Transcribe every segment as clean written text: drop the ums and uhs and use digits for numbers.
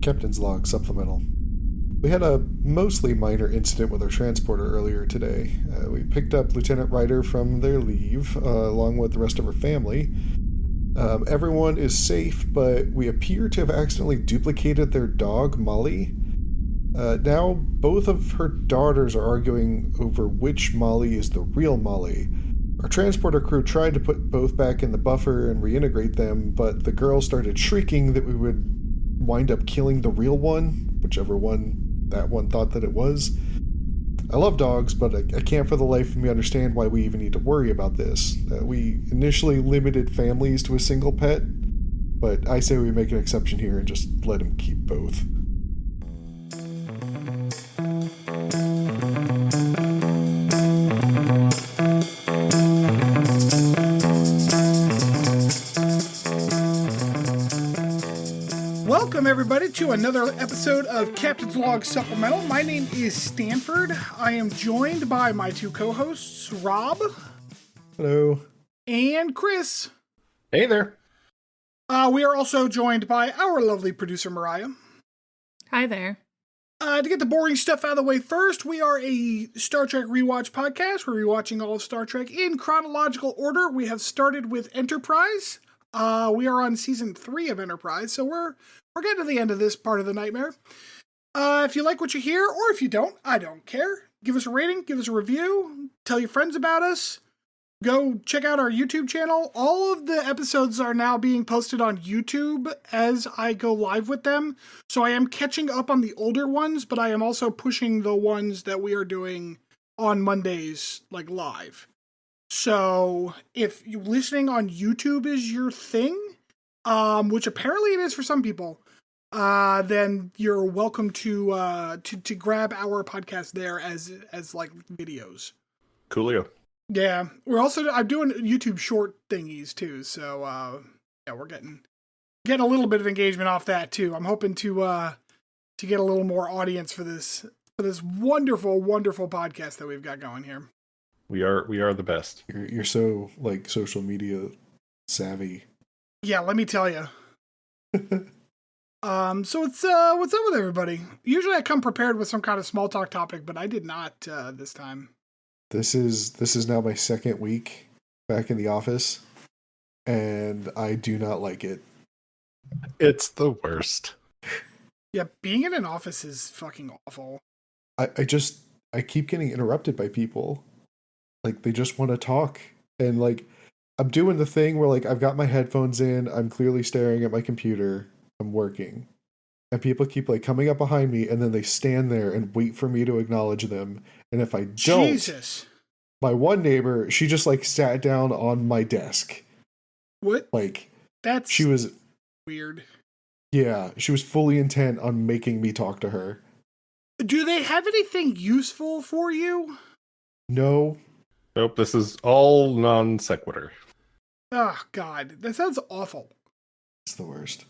Captain's Log Supplemental. We had a mostly minor incident with our transporter earlier today. We picked up Lieutenant Ryder from their leave, along with the rest of her family. Everyone is safe, but we appear to have accidentally duplicated their dog, Molly. Now, both of her daughters are arguing over which Molly is the real Molly. Our transporter crew tried to put both back in the buffer and reintegrate them, but the girls started shrieking that we would wind up killing the real one, whichever one that one thought that it was. I love dogs, but I can't for the life of me understand why we even need to worry about this. We initially limited families to a single pet, but I say we make an exception here and just let him keep both. Welcome, everybody, to another episode of Captain's Log Supplemental. My name is Stanford. I am joined by my two co-hosts, Rob. Hello. And Chris. Hey there. We are also joined by our lovely producer, Mariah. Hi there. To get the boring stuff out of the way first, we are a Star Trek rewatch podcast. We're rewatching all of Star Trek in chronological order. We have started with Enterprise. We are on season 3 of Enterprise, so we're getting to the end of this part of the nightmare. If you like what you hear, or if you don't, I don't care. Give us a rating, give us a review, tell your friends about us. Go check out our YouTube channel. All of the episodes are now being posted on YouTube as I go live with them. So I am catching up on the older ones, but I am also pushing the ones that we are doing on Mondays, like live. So if you listening on YouTube is your thing, which apparently it is for some people, then you're welcome to grab our podcast there as like videos. Coolio. Yeah, I'm doing YouTube short thingies too, so yeah, we're getting a little bit of engagement off that too. I'm hoping to get a little more audience for this wonderful podcast that we've got going here. We are the best. You're so, like, social media savvy. Yeah, let me tell you. So what's up with everybody? Usually I come prepared with some kind of small talk topic, but I did not this time. This is now my second week back in the office, and I do not like it. It's the worst. Yeah, being in an office is fucking awful. I keep getting interrupted by people. Like, they just want to talk, and like, I'm doing the thing where, like, I've got my headphones in, I'm clearly staring at my computer, I'm working, and people keep, like, coming up behind me, and then they stand there and wait for me to acknowledge them, and if I don't, Jesus. My one neighbor, she just, like, sat down on my desk. What? Like, she was weird. Yeah, she was fully intent on making me talk to her. Do they have anything useful for you? No. Nope, this is all non sequitur. Oh, God. That sounds awful. It's the worst.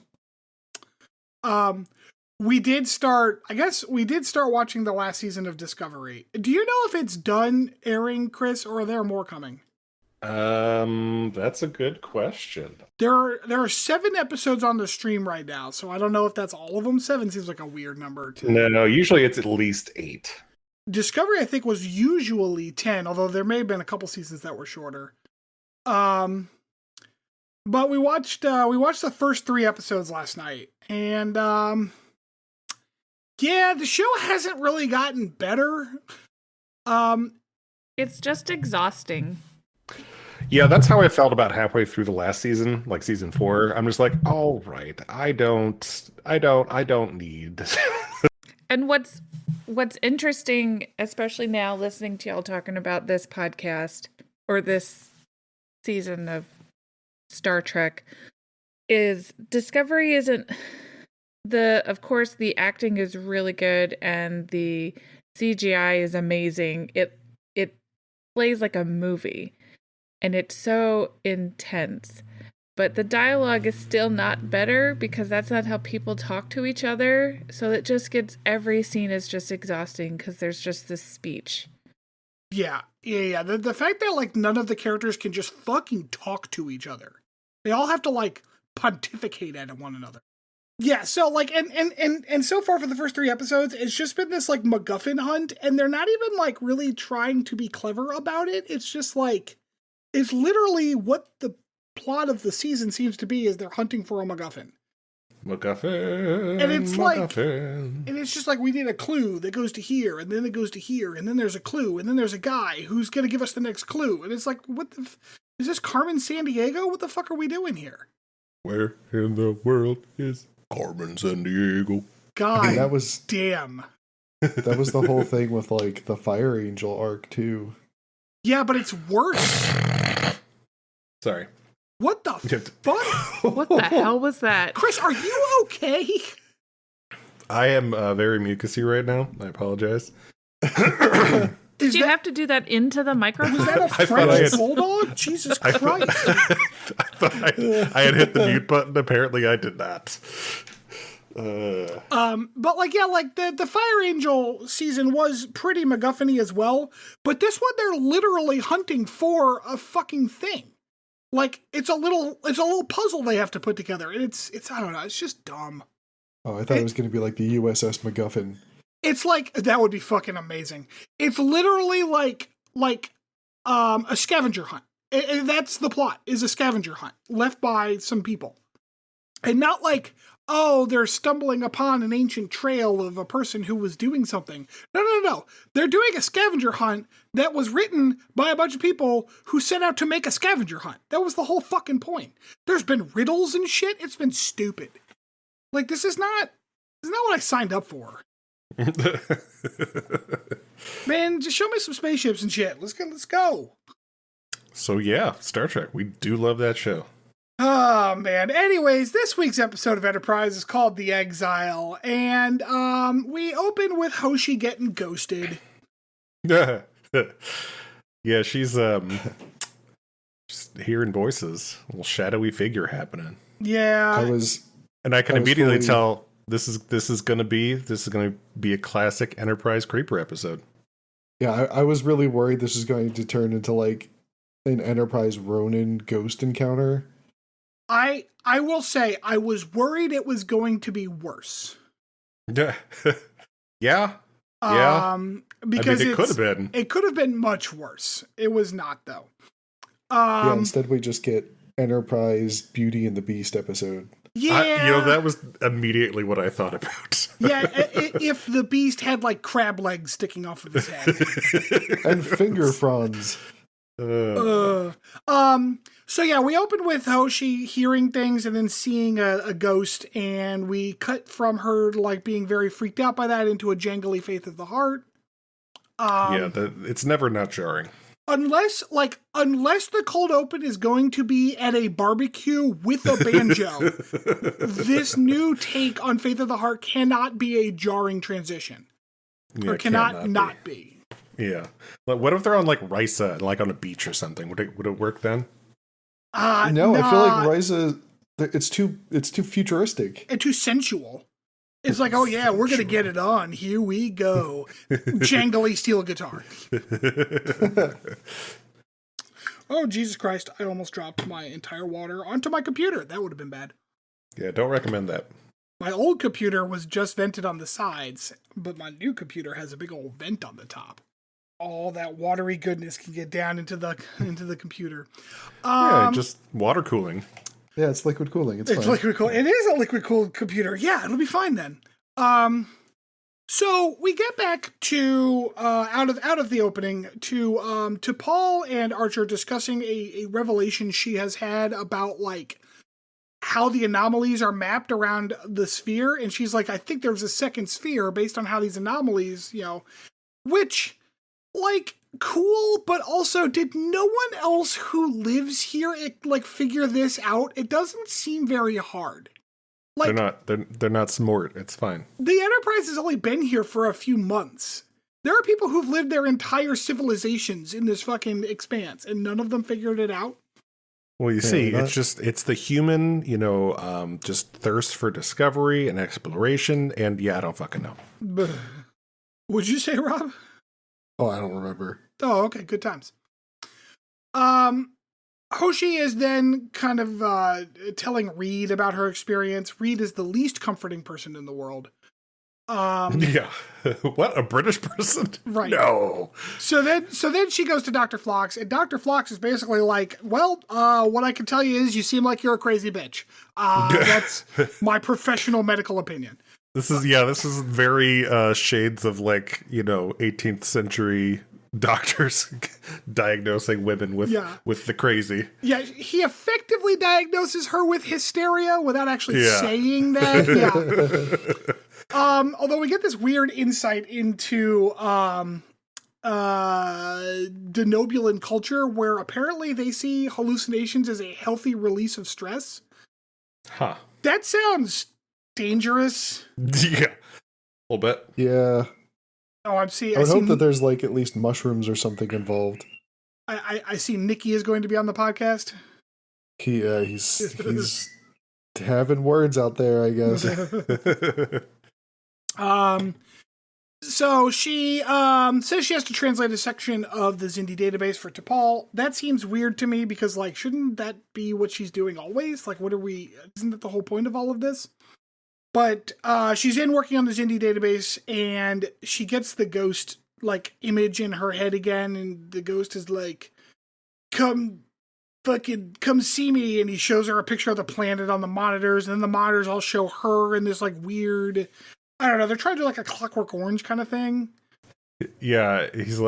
We did start watching the last season of Discovery. Do you know if it's done airing, Chris, or are there more coming? That's a good question. There are 7 episodes on the stream right now, so I don't know if that's all of them. 7 seems like a weird number to No, usually it's at least 8. Discovery, I think, was usually 10, although there may have been a couple seasons that were shorter. But we watched the first 3 episodes last night, and yeah, the show hasn't really gotten better. It's just exhausting. Yeah, that's how I felt about halfway through the last season, like season 4. I'm just like, all right, I don't need. And what's interesting, especially now listening to y'all talking about this podcast or this season of Star Trek, is Discovery isn't of course the acting is really good and the CGI is amazing. It plays like a movie and it's so intense. But the dialogue is still not better because that's not how people talk to each other. So it just gets, every scene is just exhausting because there's just this speech. Yeah. The fact that, like, none of the characters can just fucking talk to each other. They all have to, like, pontificate at one another. Yeah, so like and so far for the first 3 episodes, it's just been this like MacGuffin hunt, and they're not even like really trying to be clever about it. It's just like it's literally what the plot of the season seems to be is they're hunting for a MacGuffin. MacGuffin. And it's like MacGuffin. and it's just like we need a clue that goes to here, and then it goes to here, and then there's a clue, and then there's a guy who's gonna give us the next clue. And it's like, what the is this Carmen Sandiego? What the fuck are we doing here? Where in the world is Carmen Sandiego? God, that was damn. that was the whole thing with like the Fire Angel arc too. Yeah, but it's worse. Sorry. What the fuck? What the hell was that? Chris, are you okay? I am very mucusy right now. I apologize. Did you have to do that into the microphone? Was that a I thought French I had- bulldog? Jesus I Christ. thought I had hit the mute button. Apparently, I did not. But like, yeah, like the Fire Angel season was pretty MacGuffin-y as well. But this one, they're literally hunting for a fucking thing. Like it's a little puzzle they have to put together, and it's I don't know, it's just dumb. Oh, I thought it was going to be like the USS MacGuffin. It's like that would be fucking amazing. It's literally like a scavenger hunt. And that's the plot, is a scavenger hunt left by some people. And not like, oh, they're stumbling upon an ancient trail of a person who was doing something. No. They're doing a scavenger hunt that was written by a bunch of people who set out to make a scavenger hunt. That was the whole fucking point. There's been riddles and shit. It's been stupid. Like, this is not what I signed up for. Man, just show me some spaceships and shit. Let's go. So yeah, Star Trek. We do love that show. Oh, man. Anyways, this week's episode of Enterprise is called The Exile, and we open with Hoshi getting ghosted. Yeah, she's just hearing voices. A little shadowy figure happening. Yeah. And I can immediately tell this is gonna be a classic Enterprise creeper episode. Yeah, I was really worried this was going to turn into like an Enterprise Ronin ghost encounter. I will say, I was worried it was going to be worse. Yeah. Yeah. Because it could have been. It could have been much worse. It was not, though. Yeah, instead we just get Enterprise Beauty and the Beast episode. Yeah. That was immediately what I thought about. Yeah, if the Beast had like crab legs sticking off of his head. And finger fronds. So yeah, we open with Hoshi hearing things and then seeing a ghost, and we cut from her like being very freaked out by that into a jangly Faith of the Heart. It's never not jarring. Unless the cold open is going to be at a barbecue with a banjo, this new take on Faith of the Heart cannot be a jarring transition. Yeah, or cannot not be. Yeah. Like, what if they're on like Risa, like on a beach or something? Would it work then? No, I feel like Risa, it's too futuristic. And too sensual. It's like, oh yeah, we're going to get it on. Here we go. Jangly steel guitar. Oh, Jesus Christ. I almost dropped my entire water onto my computer. That would have been bad. Yeah, don't recommend that. My old computer was just vented on the sides, but my new computer has a big old vent on the top. All that watery goodness can get down into the computer. Just water cooling. Yeah, it's liquid cooling. It's fine. Liquid cooled. It is a liquid cooled computer. Yeah, it'll be fine then. So we get back to out of the opening to Paul and Archer discussing a revelation she has had about like how the anomalies are mapped around the sphere, and she's like, I think there's a second sphere based on how these anomalies, which like cool, but also did no one else who lives here like figure this out? It doesn't seem very hard. Like they're not smart. It's fine. The Enterprise has only been here for a few months. There are people who've lived their entire civilizations in this fucking expanse, and none of them figured it out. Well, you see, it's the human, just thirst for discovery and exploration, and I don't fucking know. What'd you say, Rob? Oh, I don't remember. Oh, okay, good times. Hoshi is then kind of telling Reed about her experience. Reed is the least comforting person in the world. Yeah. What? A British person? Right. No. So then she goes to Dr. Phlox, and Dr. Phlox is basically like, well, what I can tell you is you seem like you're a crazy bitch. That's my professional medical opinion. This is very shades of 18th century doctors diagnosing women with the crazy. Yeah, he effectively diagnoses her with hysteria without actually saying that. Yeah. Although we get this weird insight into denobulan culture where apparently they see hallucinations as a healthy release of stress. Huh. That sounds dangerous. Yeah. A little bit. Yeah. Oh, I would hope that there's at least mushrooms or something involved. I see Nikki is going to be on the podcast. He's having words out there, I guess. So she says she has to translate a section of the Zindi database for T'Pol. That seems weird to me because, shouldn't that be what she's doing always? Isn't that the whole point of all of this? But she's in working on the Zindi database, and she gets the ghost, image in her head again, and the ghost is like, come see me, and he shows her a picture of the planet on the monitors, and then the monitors all show her in this, weird... I don't know, they're trying to do a Clockwork Orange kind of thing. Yeah, he's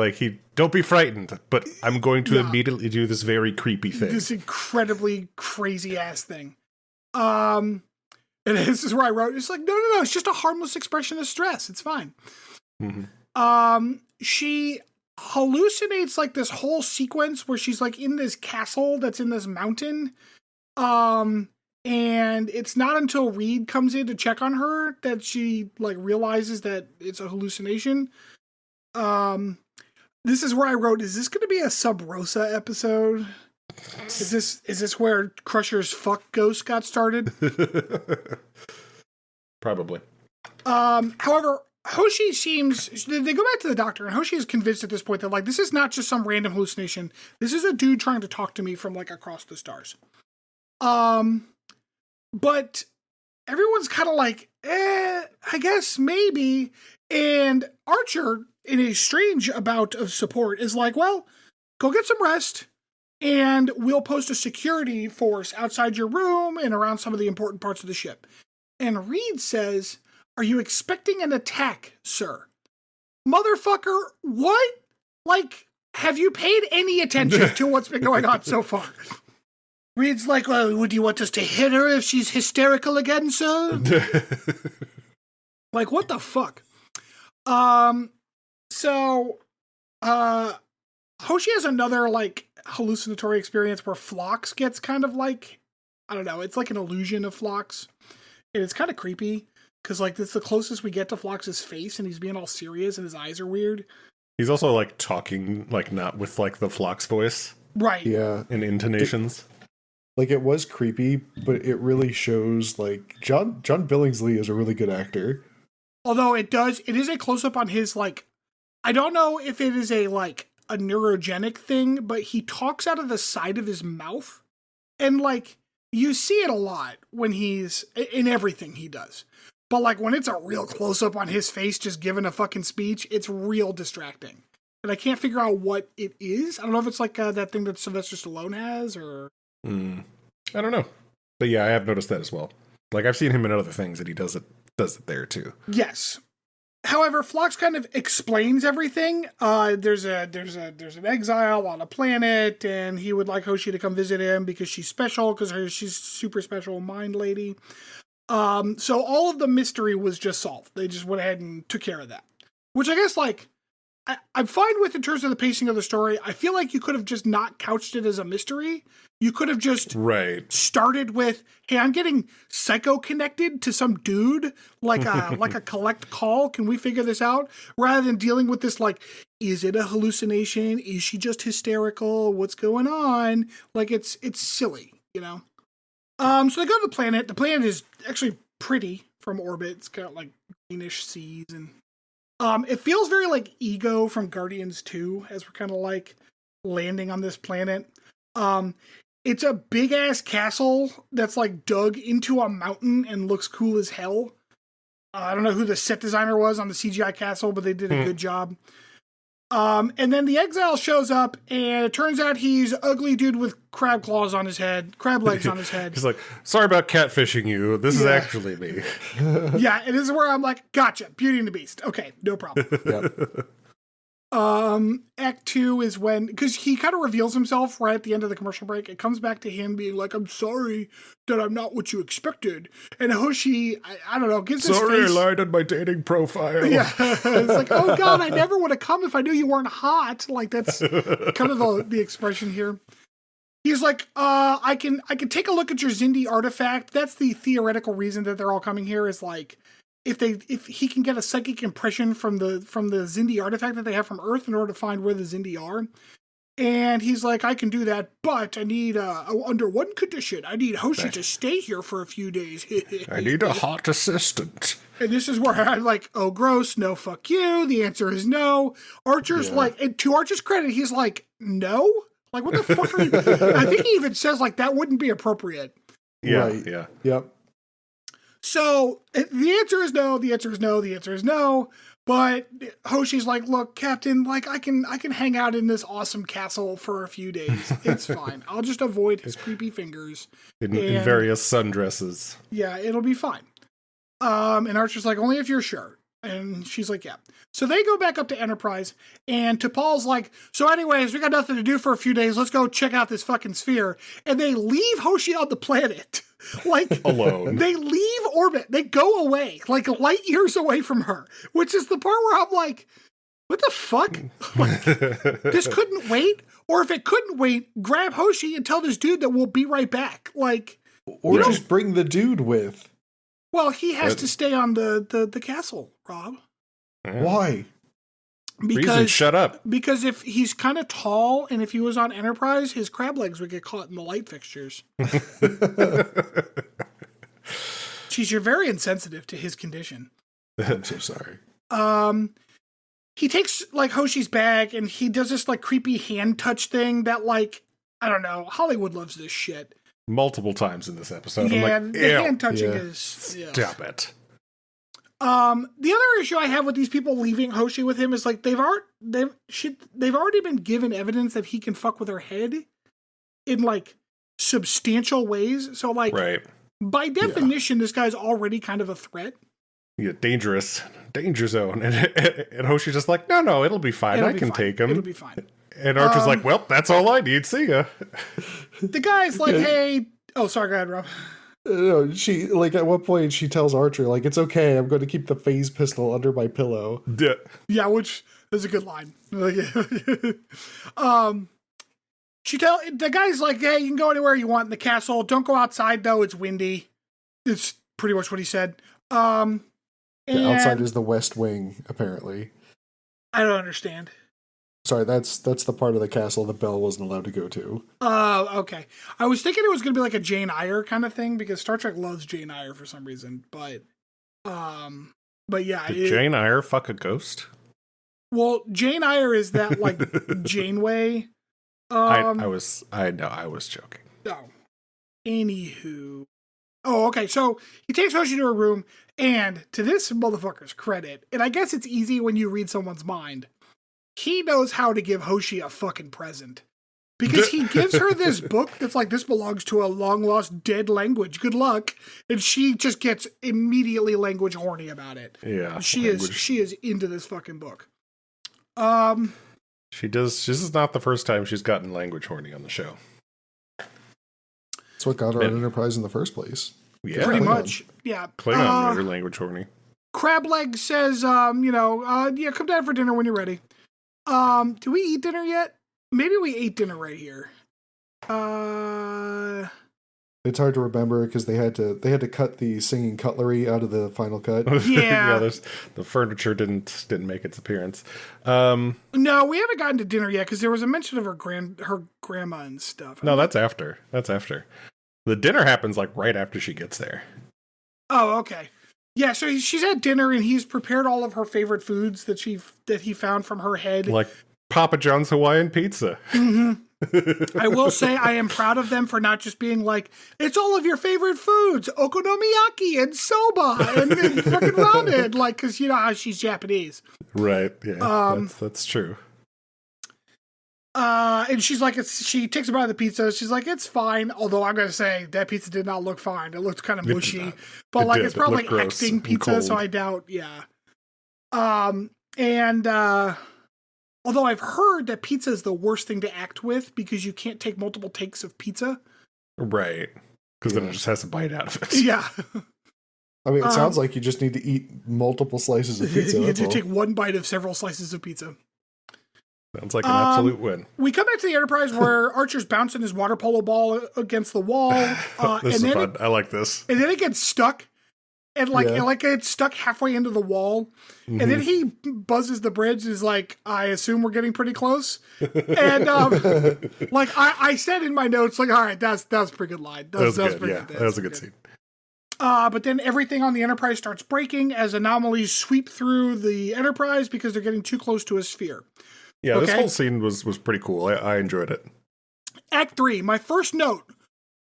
don't be frightened, but I'm going to immediately do this very creepy thing. This incredibly crazy-ass thing. And this is where I wrote, it's no, it's just a harmless expression of stress. It's fine. Mm-hmm. She hallucinates this whole sequence where she's in this castle that's in this mountain. And it's not until Reed comes in to check on her that she realizes that it's a hallucination. This is where I wrote, is this going to be a Sub Rosa episode? Is this where Crusher's fuck ghost got started? Probably. However, Hoshi they go back to the doctor, and Hoshi is convinced at this point that this is not just some random hallucination. This is a dude trying to talk to me from across the stars. But everyone's kind of I guess maybe. And Archer, in a strange bout of support, is well, go get some rest, and we'll post a security force outside your room and around some of the important parts of the ship. And Reed says, are you expecting an attack, sir? Motherfucker, what? Have you paid any attention to what's been going on so far? Reed's well, would you want us to hit her if she's hysterical again, sir? What the fuck? So, Hoshi has another, hallucinatory experience where Phlox gets kind of I don't know, it's an illusion of Phlox. And it's kind of creepy, because, it's the closest we get to Phlox's face, and he's being all serious, and his eyes are weird. He's also, talking, not with, the Phlox voice. Right. Yeah. And intonations. It was creepy, but it really shows, John Billingsley is a really good actor. Although it is a close-up on his, I don't know if it is a neurogenic thing, but he talks out of the side of his mouth. And, you see it a lot when he's, in everything he does. But, when it's a real close-up on his face just giving a fucking speech, it's real distracting. And I can't figure out what it is. I don't know if it's, that thing that Sylvester Stallone has, or... I don't know. But yeah, I have noticed that as well. I've seen him in other things, and he does it there, too. Yes. However, Phlox kind of explains everything. There's an exile on a planet, and he would like Hoshi to come visit him because she's special, because she's super special mind lady. So all of the mystery was just solved. They just went ahead and took care of that. Which I guess, I'm fine with in terms of the pacing of the story. I feel like you could have just not couched it as a mystery. You could have just started with, hey, I'm getting psycho-connected to some dude, like a collect call. Can we figure this out? Rather than dealing with this, is it a hallucination? Is she just hysterical? What's going on? It's silly, you know? So they go to the planet. The planet is actually pretty from orbit. It's got, greenish seas, and it feels very like Ego from Guardians 2, as we're kind of landing on this planet. It's a big ass castle that's like dug into a mountain and looks cool as hell. I don't know who the set designer was on the CGI castle, but they did a good job. And then the Exile shows up, and it turns out he's an ugly dude with crab legs on his head. He's like, sorry about catfishing you. This is actually me. Yeah, and this is where I'm like, gotcha, Beauty and the Beast. Okay, no problem. Yep. Act 2 is when, because he kind of reveals himself right at the end of the commercial break. It comes back to him being like, I'm sorry that I'm not what you expected. And Hoshi, I don't know, gives his Sorry, face. I lied on my dating profile. Yeah, it's like, oh God, I never would have come if I knew you weren't hot. Like, that's kind of the expression here. He's like, I can take a look at your Zindi artifact. That's the theoretical reason that they're all coming here, is like, if he can get a psychic impression from the Zindi artifact that they have from Earth in order to find where the Zindi are. And he's like, I can do that, but I need under one condition. I need Hoshi to stay here for a few days. I need a hot assistant. And this is where I'm like, oh, gross, no, fuck you. The answer is no. Archer's like, and to Archer's credit, he's like, no? Like, what the fuck are you? I think he even says, like, that wouldn't be appropriate. Yeah, Right. yeah. Yep. So the answer is no, the answer is no, the answer is no. But Hoshi's like, look, Captain, like, I can hang out in this awesome castle for a few days. It's fine. I'll just avoid his creepy fingers. In various sundresses. Yeah, it'll be fine. And Archer's like, only if you're sure. And she's like, yeah. So they go back up to Enterprise, and T'Pol's like, so anyways, we got nothing to do for a few days. Let's go check out this fucking sphere. And they leave Hoshi on the planet. Like, alone. They leave orbit. They go away, like light years away from her, which is the part where I'm like, what the fuck? Like, this couldn't wait? Or if it couldn't wait, grab Hoshi and tell this dude that we'll be right back. Like, Or just bring the dude with. well, he has to stay on the castle, Rob. Why? Reason, shut up. Because if he's kind of tall, and if he was on Enterprise, his crab legs would get caught in the light fixtures. Jeez, you're very insensitive to his condition. I'm so sorry. He takes like Hoshi's bag, and he does this like creepy hand touch thing that, like, I don't know, Hollywood loves this shit. Multiple times in this episode. Yeah, I'm like, the hand touching is stop it. The other issue I have with these people leaving Hoshi with him is like they've already been given evidence that he can fuck with her head in like substantial ways. So like, right. By definition, this guy's already kind of a threat. Yeah, danger zone. And Hoshi's just like, no, it'll be fine. I can take him. It'll be fine. And Archer's like, well, that's all I need. See ya. The guy's like, hey, oh, sorry, go ahead, Rob. No, she, like, at one point she tells Archer, like, it's okay, I'm going to keep the phase pistol under my pillow. Yeah, which is a good line. The guy's like, hey, you can go anywhere you want in the castle. Don't go outside, though. It's windy. It's pretty much what he said. The outside is the West Wing, apparently. I don't understand. Sorry, that's the part of the castle that Bell wasn't allowed to go to. Okay. I was thinking it was going to be like a Jane Eyre kind of thing, because Star Trek loves Jane Eyre for some reason. But yeah. Did Jane Eyre fuck a ghost? Well, Jane Eyre is that like Janeway. I was joking. No. Anywho. Oh, okay. So he takes Hoshi to her room, and to this motherfucker's credit, and I guess it's easy when you read someone's mind, he knows how to give Hoshi a fucking present. Because he gives her this book that's like, this belongs to a long-lost dead language. Good luck. And she just gets immediately language horny about it. Yeah. She is into this fucking book. She does. This is not the first time she's gotten language horny on the show. That's what got her on Enterprise in the first place. Yeah. Pretty much. Yeah. Klingon made her language horny. Crableg says, yeah, come down for dinner when you're ready. Do we eat dinner yet? Maybe we ate dinner right here. It's hard to remember because they had to cut the singing cutlery out of the final cut. Yeah. The furniture didn't make its appearance. No, we haven't gotten to dinner yet because there was a mention of her grandma and stuff. No, that's after. The dinner happens like right after she gets there. Oh, okay. Yeah, so she's at dinner and he's prepared all of her favorite foods that he found from her head. Like Papa John's Hawaiian pizza. Mm-hmm. I will say I am proud of them for not just being like, it's all of your favorite foods, okonomiyaki and soba and fucking ramen, like, because you know how she's Japanese. Right, yeah, that's true. And she's like, she takes a bite of the pizza. She's like, it's fine. Although I'm going to say that pizza did not look fine. It looked kind of mushy, but like, it's probably acting pizza. So I doubt, yeah. Although I've heard that pizza is the worst thing to act with because you can't take multiple takes of pizza. Right. Because then it just has a bite out of it. Yeah. I mean, it sounds like you just need to eat multiple slices of pizza. You have to take one bite of several slices of pizza. Sounds like an absolute win. We come back to the Enterprise where Archer's bouncing his water polo ball against the wall. This is fun. I like this. And then it gets stuck. And it gets stuck halfway into the wall. Mm-hmm. And then he buzzes the bridge and is like, I assume we're getting pretty close. And like I said in my notes, like, all right, that was a pretty good line. That was pretty good. That was a good scene. But then everything on the Enterprise starts breaking as anomalies sweep through the Enterprise because they're getting too close to a sphere. Yeah, This whole scene was pretty cool. I enjoyed it. Act 3, my first note.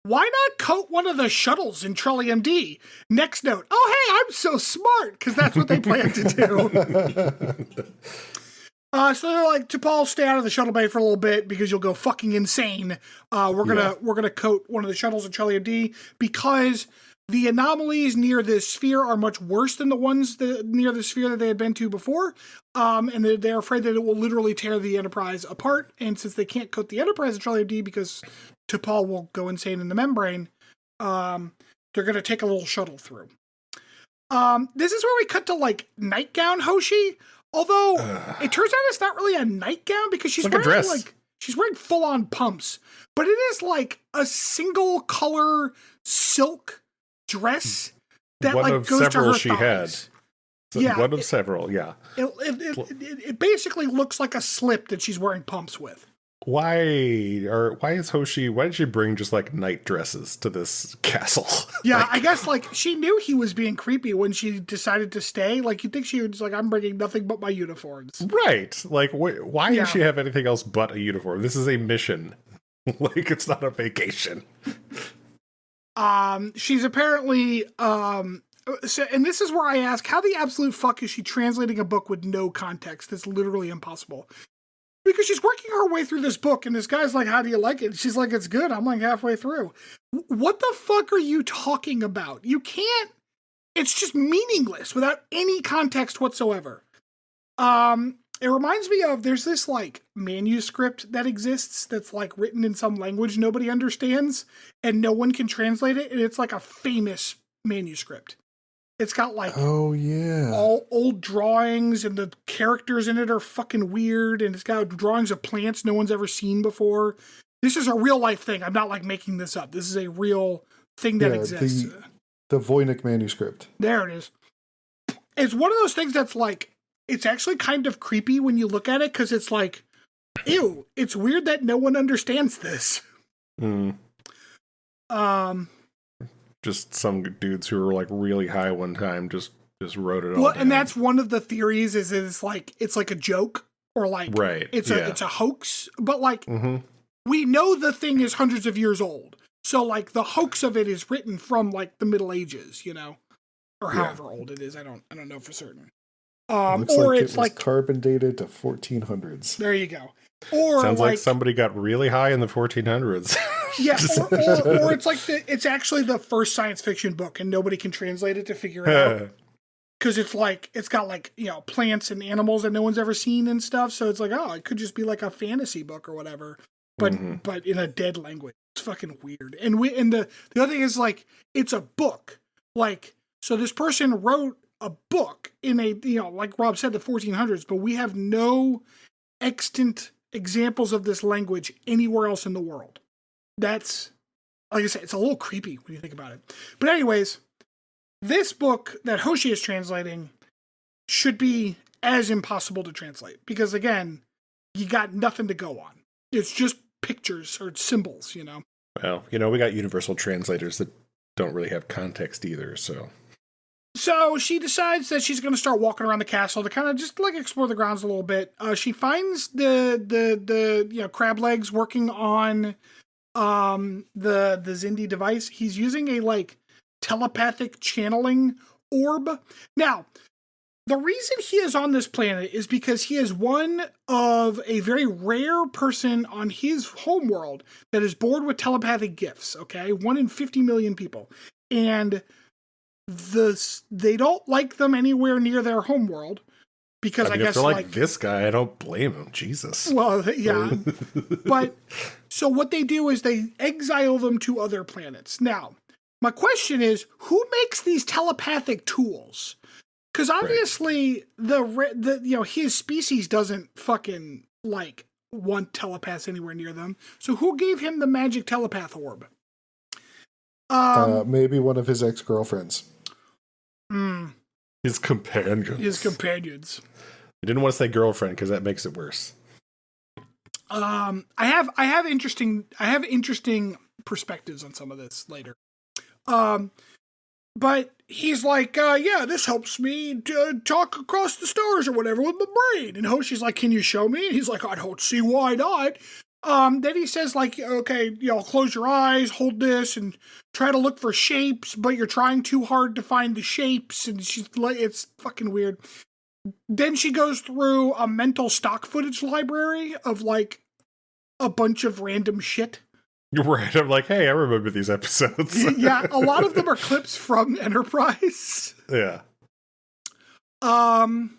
Why not coat one of the shuttles in Trolley MD? Next note. Oh, hey, I'm so smart, because that's what they plan to do. So they're like, T'Pol, stay out of the shuttle bay for a little bit because you'll go fucking insane. We're gonna coat one of the shuttles in Trolley MD because the anomalies near the sphere are much worse than the ones near the sphere that they had been to before. And they're afraid that it will literally tear the Enterprise apart. And since they can't coat the Enterprise in Trolley MD because T'Pol will go insane in the membrane, they're going to take a little shuttle through. This is where we cut to, like, nightgown Hoshi. Although, it turns out it's not really a nightgown because she's wearing, dress. She's wearing full-on pumps. But it is, like, a single-color silk dress that, one like, of goes several to her thighs. Had. So yeah, one of several, yeah. It basically looks like a slip that she's wearing pumps with. Why did she bring just like night dresses to this castle? Yeah, like, I guess like she knew he was being creepy when she decided to stay. Like you'd think she was like, I'm bringing nothing but my uniforms. Right. Like why does she have anything else but a uniform? This is a mission. Like it's not a vacation. She's apparently and this is where I ask, how the absolute fuck is she translating a book with no context? That's literally impossible. Because she's working her way through this book, and this guy's like, how do you like it? And she's like, it's good. I'm like halfway through. What the fuck are you talking about? You can't. It's just meaningless without any context whatsoever. It reminds me of, there's this like manuscript that exists that's like written in some language nobody understands, and no one can translate it, and it's like a famous manuscript. It's got like all old drawings, and the characters in it are fucking weird, and it's got drawings of plants no one's ever seen before. This is a real life thing. I'm not like making this up. This is a real thing that exists. The Voynich manuscript. There it is. It's one of those things that's like, it's actually kind of creepy when you look at it because it's like, ew, it's weird that no one understands this. Just some dudes who were like really high one time just wrote it all well, down. And that's one of the theories is it's like a joke or like it's a hoax. But like we know the thing is hundreds of years old. So like the hoax of it is written from like the Middle Ages, you know, or however old it is. I don't know for certain. Looks or like it's like carbon dated to 1400s. There you go. Or sounds like somebody got really high in the 1400s. Yeah, or it's like it's actually the first science fiction book, and nobody can translate it to figure it out because it's got like, you know, plants and animals that no one's ever seen and stuff. So it's like, oh, it could just be like a fantasy book or whatever, but in a dead language. It's fucking weird. And the other thing is like it's a book, like so this person wrote a book in a, you know, like Rob said, the 1400s, but we have no extant examples of this language anywhere else in the world. That's, like I said, it's a little creepy when you think about it. But anyways, this book that Hoshi is translating should be as impossible to translate because, again, you got nothing to go on. It's just pictures or symbols, you know? Well, you know, we got universal translators that don't really have context either, so. So she decides that she's going to start walking around the castle to kind of just like explore the grounds a little bit. She finds the crab legs working on the Zindi device. He's using a like telepathic channeling orb. Now, the reason he is on this planet is because he is one of a very rare person on his homeworld that is born with telepathic gifts. Okay, 1 in 50 million people, and they don't like them anywhere near their homeworld because I guess if they're like this guy, I don't blame him. Jesus. Well, yeah, but so what they do is they exile them to other planets. Now, my question is, who makes these telepathic tools? Because obviously his species doesn't fucking like want telepaths anywhere near them. So who gave him the magic telepath orb? Maybe one of his ex-girlfriends. His companions. I didn't want to say girlfriend because that makes it worse. I have interesting perspectives on some of this later. But he's like, this helps me to talk across the stars or whatever with my brain. And Hoshi's like, can you show me? And he's like, I don't see why not. Then he says like, okay, close your eyes, hold this and try to look for shapes, but you're trying too hard to find the shapes. And she's like, it's fucking weird. Then she goes through a mental stock footage library of like a bunch of random shit. Right. I'm like, hey, I remember these episodes. Yeah. A lot of them are clips from Enterprise. Yeah. The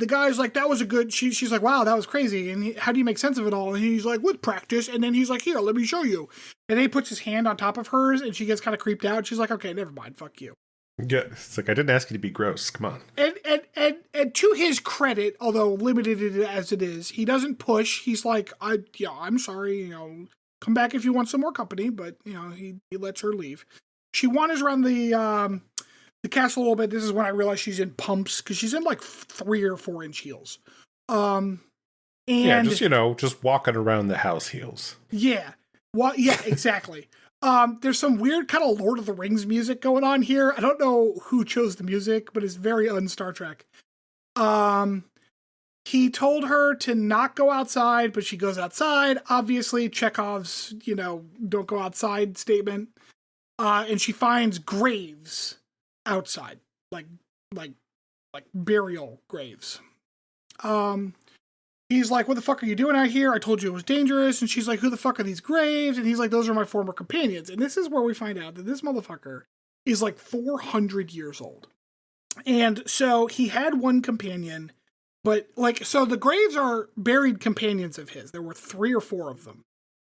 guy's like, that was a good, she's like, wow, that was crazy. And how do you make sense of it all? And he's like, with practice. And then he's like, here, let me show you. And then he puts his hand on top of hers and she gets kind of creeped out. She's like, okay, never mind. Fuck you. Yeah. It's like, I didn't ask you to be gross. Come on. And to his credit, although limited as it is, he doesn't push. He's like, I'm sorry, come back if you want some more company. But, he lets her leave. She wanders around the castle a little bit. This is when I realize she's in pumps because she's in like 3 or 4 inch heels. And yeah, just walking around the house heels. Yeah. Well, yeah, exactly. There's some weird kind of Lord of the Rings music going on here. I don't know who chose the music, but it's very un-Star Trek. He told her to not go outside, but she goes outside. Obviously, Chekhov's, don't go outside statement. And she finds graves outside, like burial graves. He's like, what the fuck are you doing out here? I told you it was dangerous. And she's like, who the fuck are these graves? And he's like, those are my former companions. And this is where we find out that this motherfucker is like 400 years old. And so he had one companion, but so the graves are buried companions of his. There were 3 or 4 of them.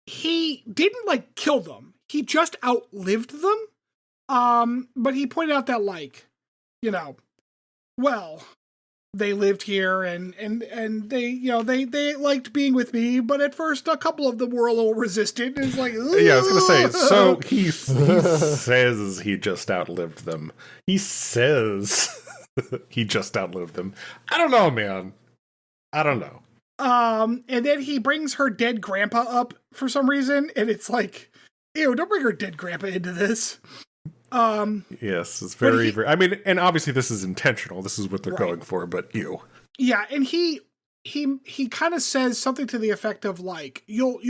He didn't kill them. He just outlived them. But he pointed out that they lived here and they liked being with me, but at first a couple of them were a little resistant. It's like, yeah, I was gonna say. So he says he just outlived them. He says he just outlived them. I don't know, man. I don't know. And then he brings her dead grandpa up for some reason, and it's like, ew, don't bring her dead grandpa into this. Yes, it's very. I mean, and obviously this is intentional. This is what they're going for, but ew. Yeah, and he kind of says something to the effect of you'll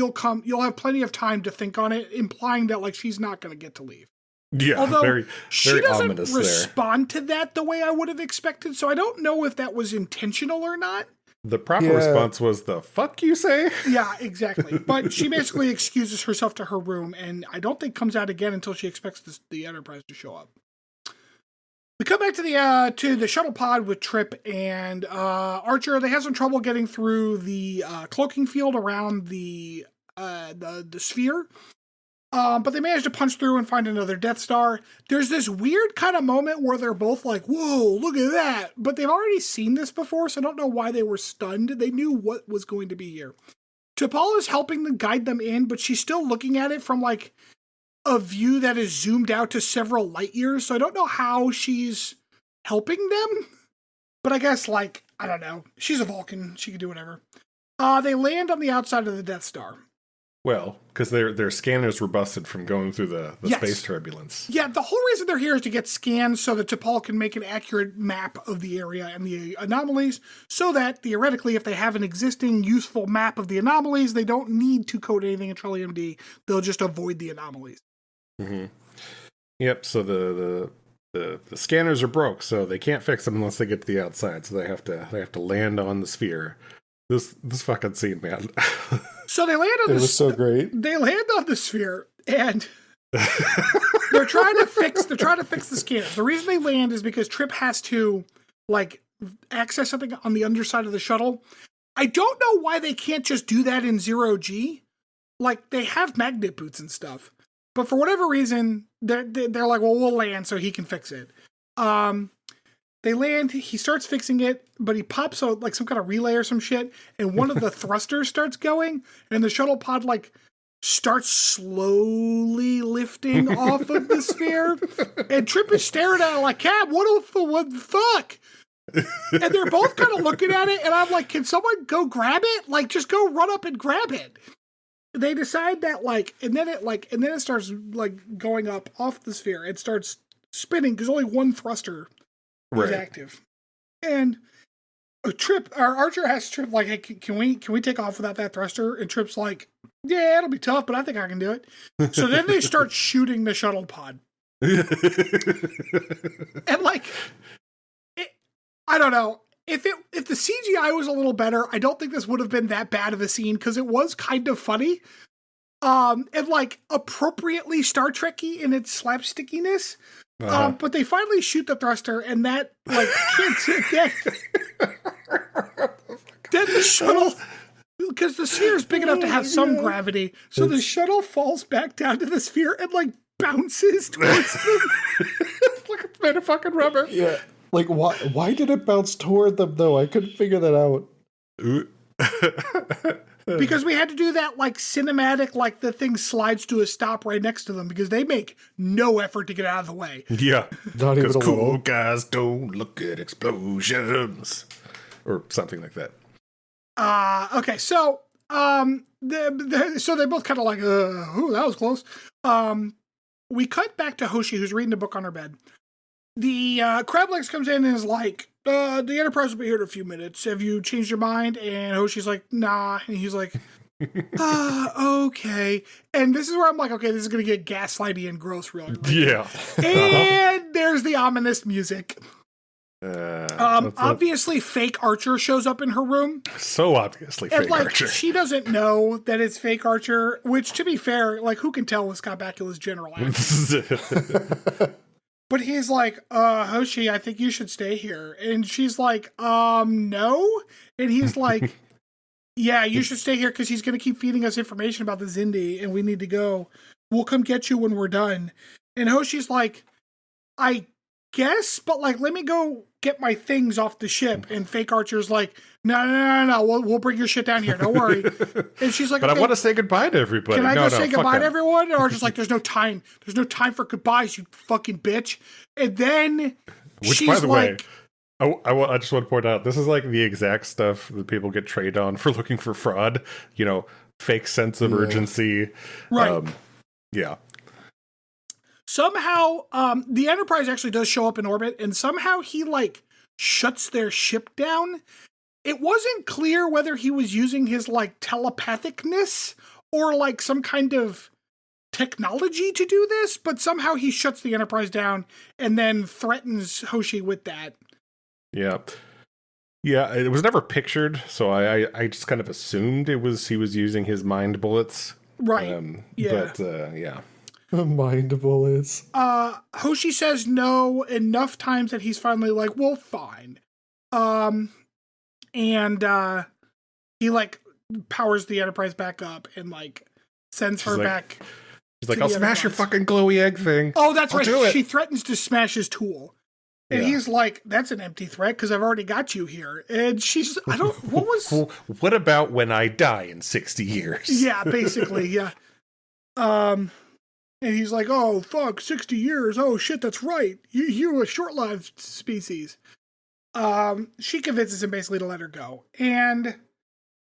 have plenty of time to think on it, implying that she's not going to get to leave. Yeah, although very she doesn't ominous respond to that the way I would have expected, so I don't know if that was intentional or not. The proper response was the fuck you say? Yeah, exactly. But she basically excuses herself to her room, and I don't think comes out again until she expects the Enterprise to show up. We come back to the shuttle pod with Trip and Archer. They have some trouble getting through the cloaking field around the sphere. But they managed to punch through and find another Death Star. There's this weird kind of moment where they're both like, whoa, look at that. But they've already seen this before, so I don't know why they were stunned. They knew what was going to be here. T'Pol is helping them guide them in, but she's still looking at it from a view that is zoomed out to several light years. So I don't know how she's helping them. But I guess, I don't know. She's a Vulcan. She can do whatever. They land on the outside of the Death Star. Well, because their scanners were busted from going through the space turbulence. Yeah, the whole reason they're here is to get scans so that T'Pol can make an accurate map of the area and the anomalies, so that, theoretically, if they have an existing useful map of the anomalies, they don't need to code anything in TrellEMD. They'll just avoid the anomalies. Mm-hmm. Yep, so the scanners are broke, so they can't fix them unless they get to the outside, so they have to land on the sphere. This fucking scene, man. So they land on It was so great. They land on the sphere, and they're trying to fix the scanners. The reason they land is because Trip has to access something on the underside of the shuttle. I don't know why they can't just do that in 0G. They have magnet boots and stuff, but for whatever reason, they're like, well, we'll land so he can fix it. They land, he starts fixing it, but he pops out some kind of relay or some shit, and one of the thrusters starts going, and the shuttle pod starts slowly lifting off of the sphere, and Trip is staring at it like, Cab, what the fuck? And they're both kind of looking at it, and I'm like, can someone go grab it? Just go run up and grab it. They decide that and then it starts going up off the sphere. It starts spinning because only one thruster is active. And Archer has Trip hey, can we take off without that thruster? And Trip's like, yeah, it'll be tough, but I think I can do it. So then they start shooting the shuttle pod. And I don't know. If the CGI was a little better, I don't think this would have been that bad of a scene, because it was kind of funny. And appropriately Star Trek-y in its slapstickiness. But they finally shoot the thruster, and that then the shuttle, because the sphere is big enough to have some gravity, so the shuttle falls back down to the sphere and bounces towards them. Like it's made of fucking rubber. Yeah. Why did it bounce toward them, though? I couldn't figure that out. Because we had to do that cinematic, the thing slides to a stop right next to them, because they make no effort to get out of the way. Yeah. Not even a cool little. guys don't look at explosions. Or something like that. Okay, so so they both kind of ooh, that was close. We cut back to Hoshi, who's reading a book on her bed. The Crablegs comes in and is like, the Enterprise will be here in a few minutes. Have you changed your mind? And Hoshi's like, nah. And he's like, okay. And this is where I'm like, okay, this is going to get gaslighty and gross real quick. Yeah. And there's the ominous music. Obviously, fake Archer shows up in her room. So obviously fake Archer. She doesn't know that it's fake Archer, which, to be fair, who can tell with Scott Bakula's general accent? But he's like, Hoshi, I think you should stay here. And she's like, no. And he's like, yeah, you should stay here because he's going to keep feeding us information about the Xindi and we need to go. We'll come get you when we're done. And Hoshi's like, I guess, but let me go get my things off the ship. And fake Archer's like, no, we'll bring your shit down here. Don't worry. And she's like, but okay, I want to say goodbye to everybody. Can I go say goodbye to everyone? Or just there's no time. There's no time for goodbyes, you fucking bitch. And then she's by the way, I just want to point out, this is the exact stuff that people get trained on for looking for fraud. Fake sense of urgency. Right. Yeah. Somehow, the Enterprise actually does show up in orbit, and somehow he shuts their ship down. It wasn't clear whether he was using his telepathicness or some kind of technology to do this, but somehow he shuts the Enterprise down and then threatens Hoshi with that. Yeah. Yeah, it was never pictured, so I just kind of assumed he was using his mind bullets. Right. Yeah. But, yeah. Mind bullets. Hoshi says no enough times that he's finally like, well, fine. And he powers the Enterprise back up and sends her back. She's like, I'll smash your fucking glowy egg thing. Oh, that's right. She threatens to smash his tool. And he's like, that's an empty threat because I've already got you here. And she's, what about when I die in 60 years? Yeah, basically, yeah. And he's like, oh, fuck, 60 years. Oh, shit, that's right. You're a short-lived species. She convinces him basically to let her go. And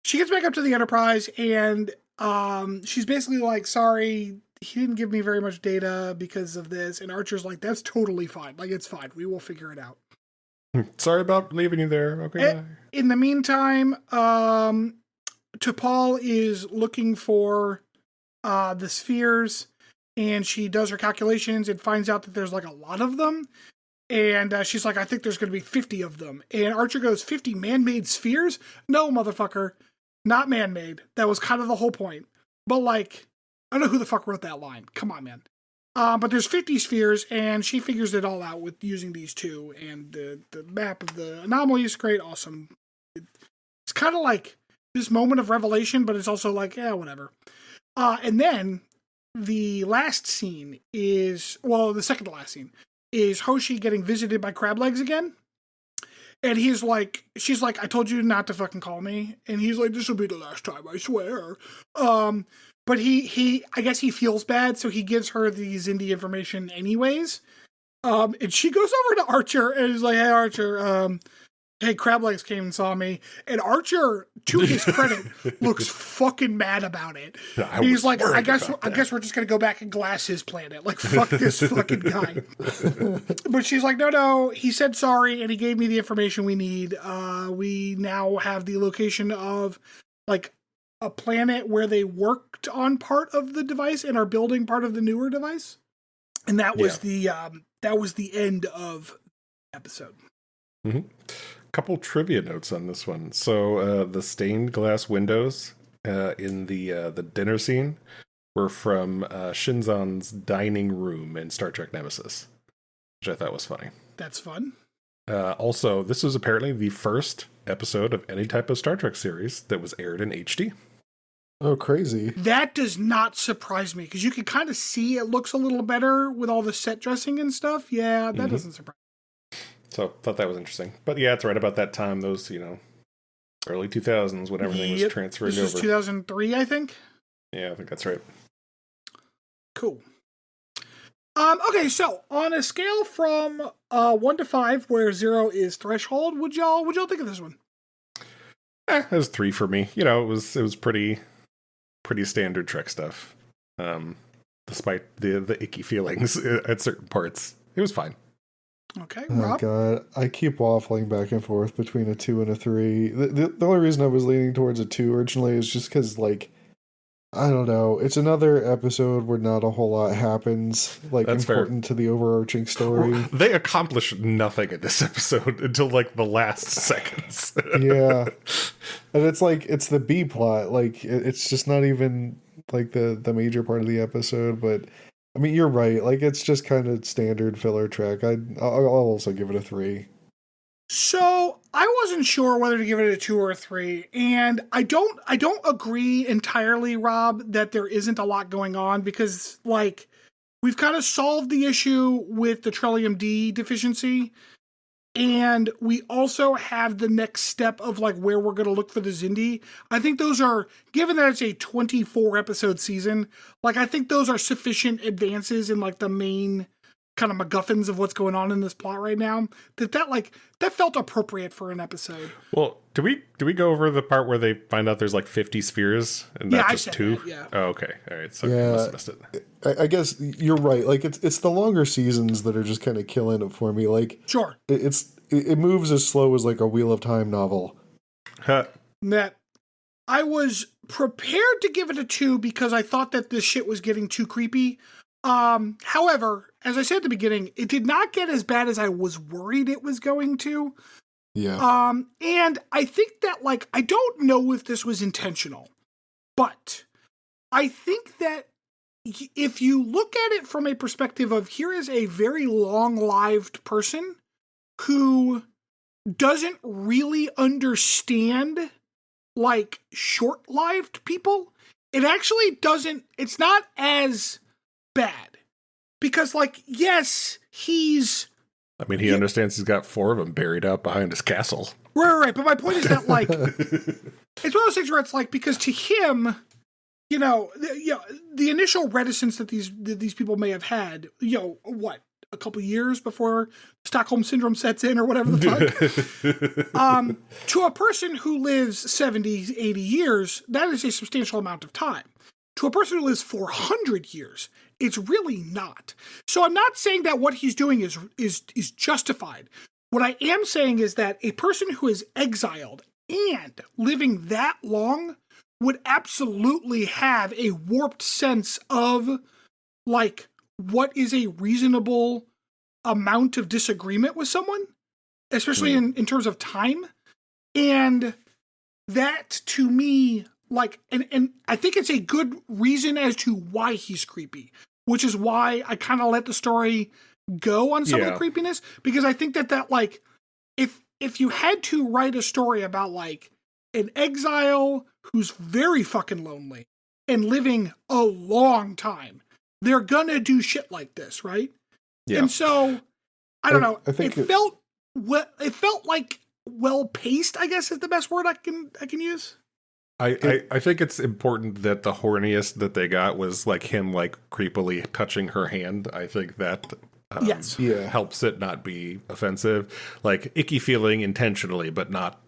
she gets back up to the Enterprise, and she's basically like, sorry, he didn't give me very much data because of this. And Archer's like, that's totally fine. Like, it's fine. We will figure it out. Sorry about leaving you there. Okay, bye. In the meantime, T'Pol is looking for the spheres, and she does her calculations and finds out that there's like a lot of them. And she's like, I think there's going to be 50 of them. And Archer goes, 50 man-made spheres? No, motherfucker. Not man-made. That was kind of the whole point. But like, I don't know who the fuck wrote that line. Come on, man. But there's 50 spheres, and she figures it all out with using these two. And the map of the anomaly is great. Awesome. It's kind of like this moment of revelation, but it's also like, yeah, whatever. And then the last scene is, well, the second to last scene is Hoshi getting visited by crab legs again. And he's like, she's like, I told you not to fucking call me. And he's like, this will be the last time, I swear. But he I guess he feels bad, so he gives her the Zindi information anyways. And she goes over to Archer and is like, hey, Archer, hey, crab legs came and saw me. And Archer, to his credit, looks fucking mad about it. He's like, I guess we're just gonna go back and glass his planet. Like, fuck this fucking guy. But she's like, no, he said sorry and he gave me the information we need. We now have the location of like a planet where they worked on part of the device and are building part of the newer device. And that was the end of the episode. Mm-hmm. Couple trivia notes on this one. So the stained glass windows in the dinner scene were from Shinzon's dining room in Star Trek Nemesis, which I thought was funny. That's fun. Also, this was apparently the first episode of any type of Star Trek series that was aired in HD. Oh, crazy. That does not surprise me, because you can kind of see it looks a little better with all the set dressing and stuff. Yeah, that doesn't surprise me. So, thought that was interesting. But yeah, it's right about that time, those, early 2000s when everything was transferring over. This was 2003, I think? Yeah, I think that's right. Cool. Okay, so on a scale from 1 to 5, where 0 is threshold, would y'all think of this one? It was 3 for me. It was pretty standard Trek stuff. Despite the icky feelings at certain parts. It was fine. Okay, oh Rob? God, I keep waffling back and forth between a 2 and a 3. The only reason I was leaning towards a 2 originally is just because, like, I don't know, it's another episode where not a whole lot happens, like, That's important to the overarching story. They accomplish nothing in this episode until, like, the last seconds. Yeah. And it's like, it's the B plot, like, it's just not even, like, the major part of the episode, but I mean, you're right. Like, it's just kind of standard filler Trek. I'll also give it a 3. So I wasn't sure whether to give it a 2 or a 3, and I don't agree entirely, Rob, that there isn't a lot going on, because like we've kind of solved the issue with the Trillium D deficiency, and we also have the next step of like where we're going to look for the Zindi. I think those are, given that it's a 24 episode season, like I think those are sufficient advances in like the main kind of MacGuffins of what's going on in this plot right now, that felt appropriate for an episode. Well, do we go over the part where they find out there's like 50 spheres and not just 2? That, yeah. Oh, okay. All right. So yeah, I must have missed it. I guess you're right. Like it's the longer seasons that are just kind of killing it for me. Like, sure, it moves as slow as like a Wheel of Time novel. That I was prepared to give it a 2 because I thought that this shit was getting too creepy. However, as I said at the beginning, it did not get as bad as I was worried it was going to. Yeah. And I think that, like, I don't know if this was intentional, but I think that if you look at it from a perspective of here is a very long-lived person who doesn't really understand, like, short-lived people, it actually doesn't, it's not as bad, because like, yes, he understands he's got 4 of them buried out behind his castle. Right. But my point is that like, it's one of those things where it's like, because to him, the initial reticence that these people may have had, a couple years before Stockholm Syndrome sets in or whatever the fuck, to a person who lives 70, 80 years, that is a substantial amount of time. to a person who lives 400 years, it's really not. So I'm not saying that what he's doing is justified. What I am saying is that a person who is exiled and living that long would absolutely have a warped sense of, like, what is a reasonable amount of disagreement with someone, especially in terms of time. And that, to me, like, and I think it's a good reason as to why he's creepy, which is why I kind of let the story go on some of the creepiness, because I think that like, if you had to write a story about, like, an exile who's very fucking lonely and living a long time, they're gonna do shit like this, right? Yeah. And so, I don't know. I think it felt like well paced, I guess is the best word I can use. I think it's important that the horniest that they got was like him, like, creepily touching her hand. I think that helps it not be offensive. Like, icky feeling intentionally, but not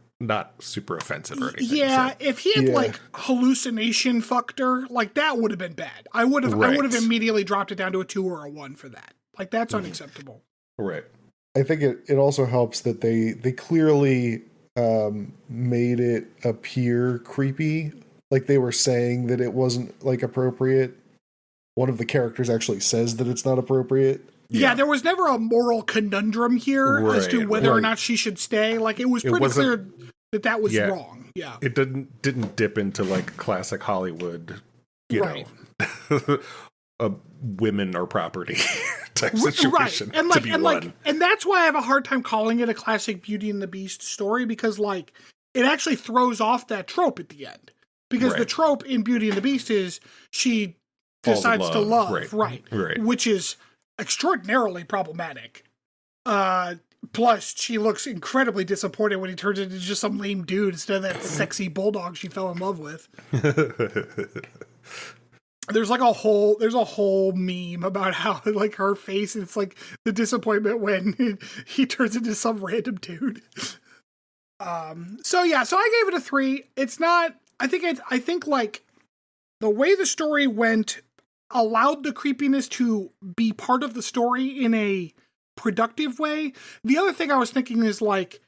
super offensive or anything. Yeah, so. If he had like hallucination fucked her, like, that would have been bad. I would have immediately dropped it down to a 2 or a 1 for that. Like, that's unacceptable. Right. I think it also helps that they clearly made it appear creepy. Like, they were saying that it wasn't, like, appropriate. One of the characters actually says that it's not appropriate. Yeah, there was never a moral conundrum here as to whether or not she should stay. Like, it was pretty clear that was wrong. Yeah. It didn't dip into, like, classic Hollywood, you know, women are property type situation. Right. And that's why I have a hard time calling it a classic Beauty and the Beast story, because, like, it actually throws off that trope at the end. Because the trope in Beauty and the Beast is she decides to love, right? Which is extraordinarily problematic. Plus, she looks incredibly disappointed when he turns into just some lame dude instead of that sexy bulldog she fell in love with. There's a whole meme about how, like, her face, it's like the disappointment when he turns into some random dude. So I gave it a 3. It's not, I think like the way the story went allowed the creepiness to be part of the story in a productive way. The other thing I was thinking is, like,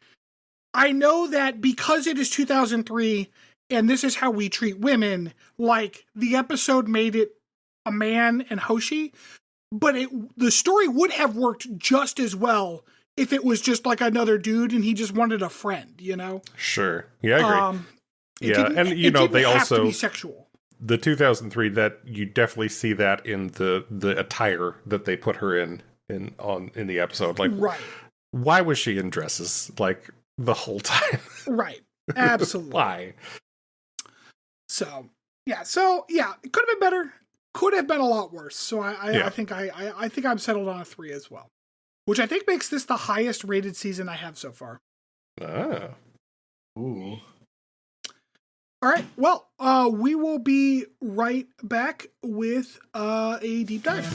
I know that because it is 2003 and this is how we treat women, like, the episode made it a man and Hoshi, but the story would have worked just as well if it was just, like, another dude and he just wanted a friend, you know? Sure. Yeah, I agree. And, you know, they also... have to be sexual. The 2003, that you definitely see that in the attire that they put her in the episode. Like, why was she in dresses, like, the whole time? Right. Absolutely. Why? So it could have been better. Could have been a lot worse. So I think I'm settled on a 3 as well, which I think makes this the highest rated season I have so far. Ah. Ooh. All right. Well, we will be right back with a deep dive.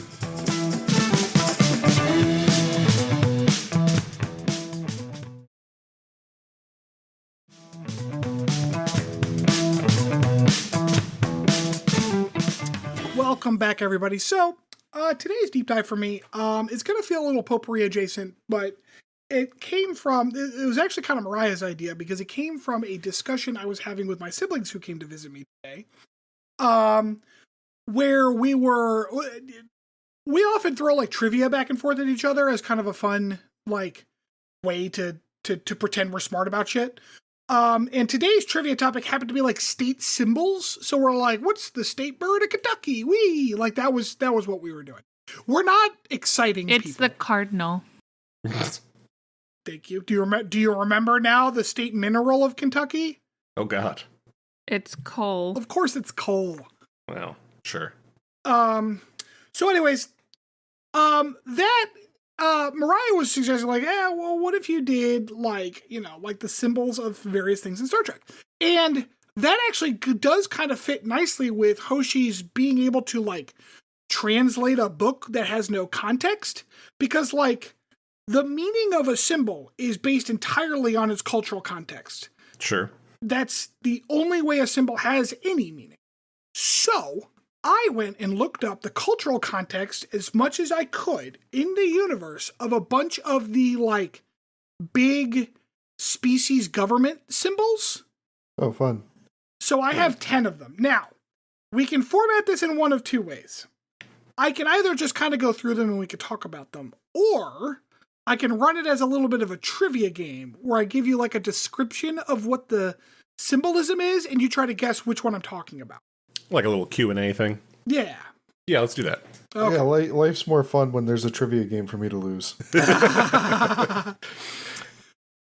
Welcome back, everybody. So, today's deep dive for me is going to feel a little potpourri adjacent, but it was actually kind of Mariah's idea, because it came from a discussion I was having with my siblings who came to visit me today, where we often throw, like, trivia back and forth at each other as kind of a fun, like, way to pretend we're smart about shit. And today's trivia topic happened to be, like, state symbols. So we're like, what's the state bird of Kentucky? Like, that was what we were doing. We're not exciting people. It's the cardinal. Thank you. Do you remember now the state mineral of Kentucky? Oh, God. It's coal. Of course it's coal. Well, sure. So anyways, that Mariah was suggesting, like, well, what if you did, like, you know, like the symbols of various things in Star Trek? And that actually does kind of fit nicely with Hoshi's being able to, like, translate a book that has no context, because, like, the meaning of a symbol is based entirely on its cultural context. Sure. That's the only way a symbol has any meaning. So, I went and looked up the cultural context as much as I could in the universe of a bunch of the like big species government symbols. Oh, fun. So I have 10 of them. Now, we can format this in one of two ways. I can either just kind of go through them and we could talk about them, or I can run it as a little bit of a trivia game where I give you like a description of what the symbolism is and you try to guess which one I'm talking about. Like a little Q&A thing. Yeah. Yeah, let's do that. Okay. Yeah, life's more fun when there's a trivia game for me to lose.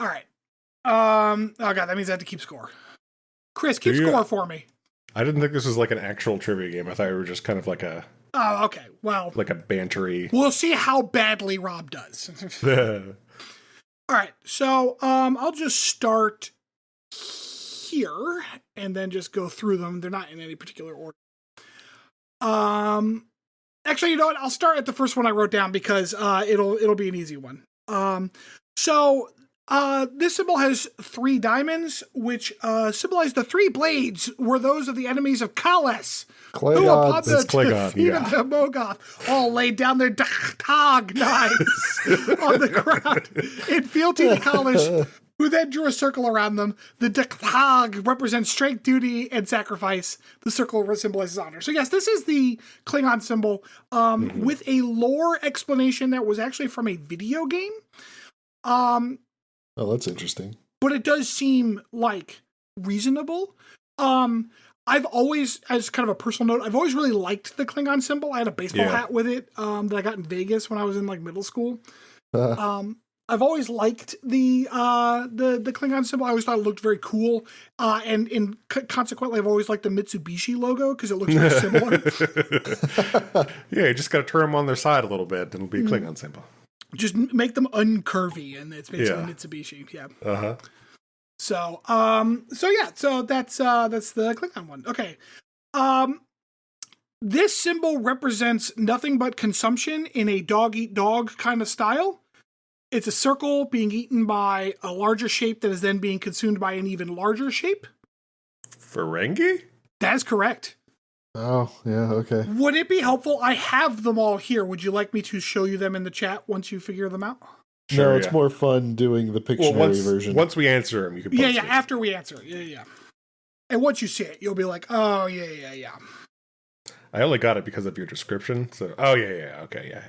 All right. Oh god, that means I have to keep score. Chris, keep score for me. I didn't think this was like an actual trivia game. I thought it was just kind of like a... Oh, okay. Well, like a bantery... We'll see how badly Rob does. All right. So, I'll just start here and then just go through them. They're not in any particular order. Actually, you know what? I'll start at the first one I wrote down because it'll be an easy one. This symbol has 3 diamonds, which symbolize the 3 blades were those of the enemies of Kalas, who upon the defeat of the Mogoth all laid down their tog knives on the ground in fealty to Kalas, who then drew a circle around them. The tog represents strength, duty, and sacrifice. The circle symbolizes honor. So yes, this is the Klingon symbol with a lore explanation that was actually from a video game. Oh, that's interesting. But it does seem like reasonable. I've always, as kind of a personal note, I've always really liked the Klingon symbol. I had a baseball hat with it that I got in Vegas when I was in like middle school. I've always liked the Klingon symbol. I always thought it looked very cool. And consequently, I've always liked the Mitsubishi logo because it looks very similar. Yeah, you just got to turn them on their side a little bit and it'll be a Klingon symbol. Just make them uncurvy, and it's basically Mitsubishi. Yeah. Uh-huh. So that's the Klingon one. Okay. This symbol represents nothing but consumption in a dog-eat-dog kind of style. It's a circle being eaten by a larger shape that is then being consumed by an even larger shape. Ferengi? That is correct. Oh, yeah, okay. Would it be helpful? I have them all here. Would you like me to show you them in the chat once you figure them out? Sure, no, it's more fun doing the Pictionary version. Once we answer them, you can post it. After we answer it. Yeah. And once you see it, you'll be like, oh, yeah. I only got it because of your description, so... Oh, yeah, okay, yeah.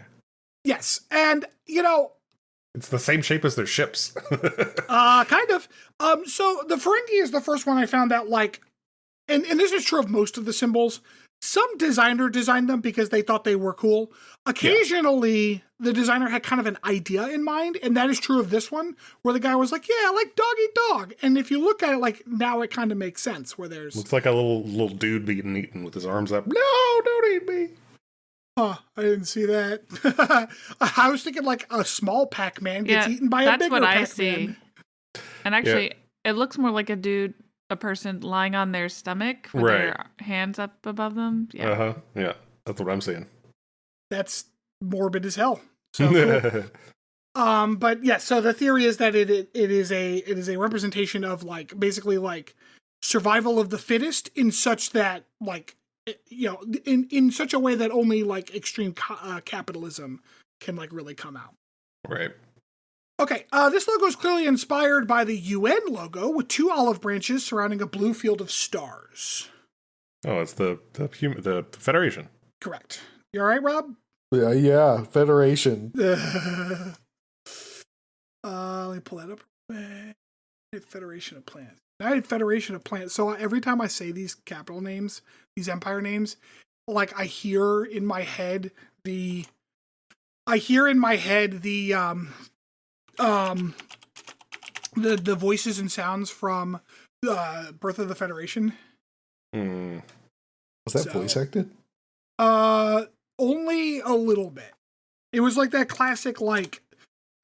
Yes, and, it's the same shape as their ships. Kind of. So the Ferengi is the first one I found out, like... And this is true of most of the symbols. Some designer designed them because they thought they were cool. Occasionally, the designer had kind of an idea in mind, and that is true of this one, where the guy was like, yeah, like dog eat dog. And if you look at it, like, now it kind of makes sense, where there's... Looks like a little dude being eaten with his arms up. No, don't eat me. Huh, I didn't see that. I was thinking like a small Pac-Man gets eaten by a bigger Pac-Man. That's what I see. And actually, it looks more like a person lying on their stomach with their hands up above them. Yeah. Uh-huh. Yeah. That's what I'm seeing. That's morbid as hell. So cool. But yeah, so the theory is that it is a representation of like basically like survival of the fittest in such that like in such a way that only like extreme capitalism can like really come out. Right. Okay, this logo is clearly inspired by the UN logo with 2 olive branches surrounding a blue field of stars. Oh, it's the Federation. Correct. You all right, Rob? Yeah, Federation. Let me pull that up. Federation of Planets. United Federation of Planets. So every time I say these capital names, these empire names, like I hear in my head the voices and sounds from Birth of the Federation. Was that voice acted? Only a little bit. It was like that classic like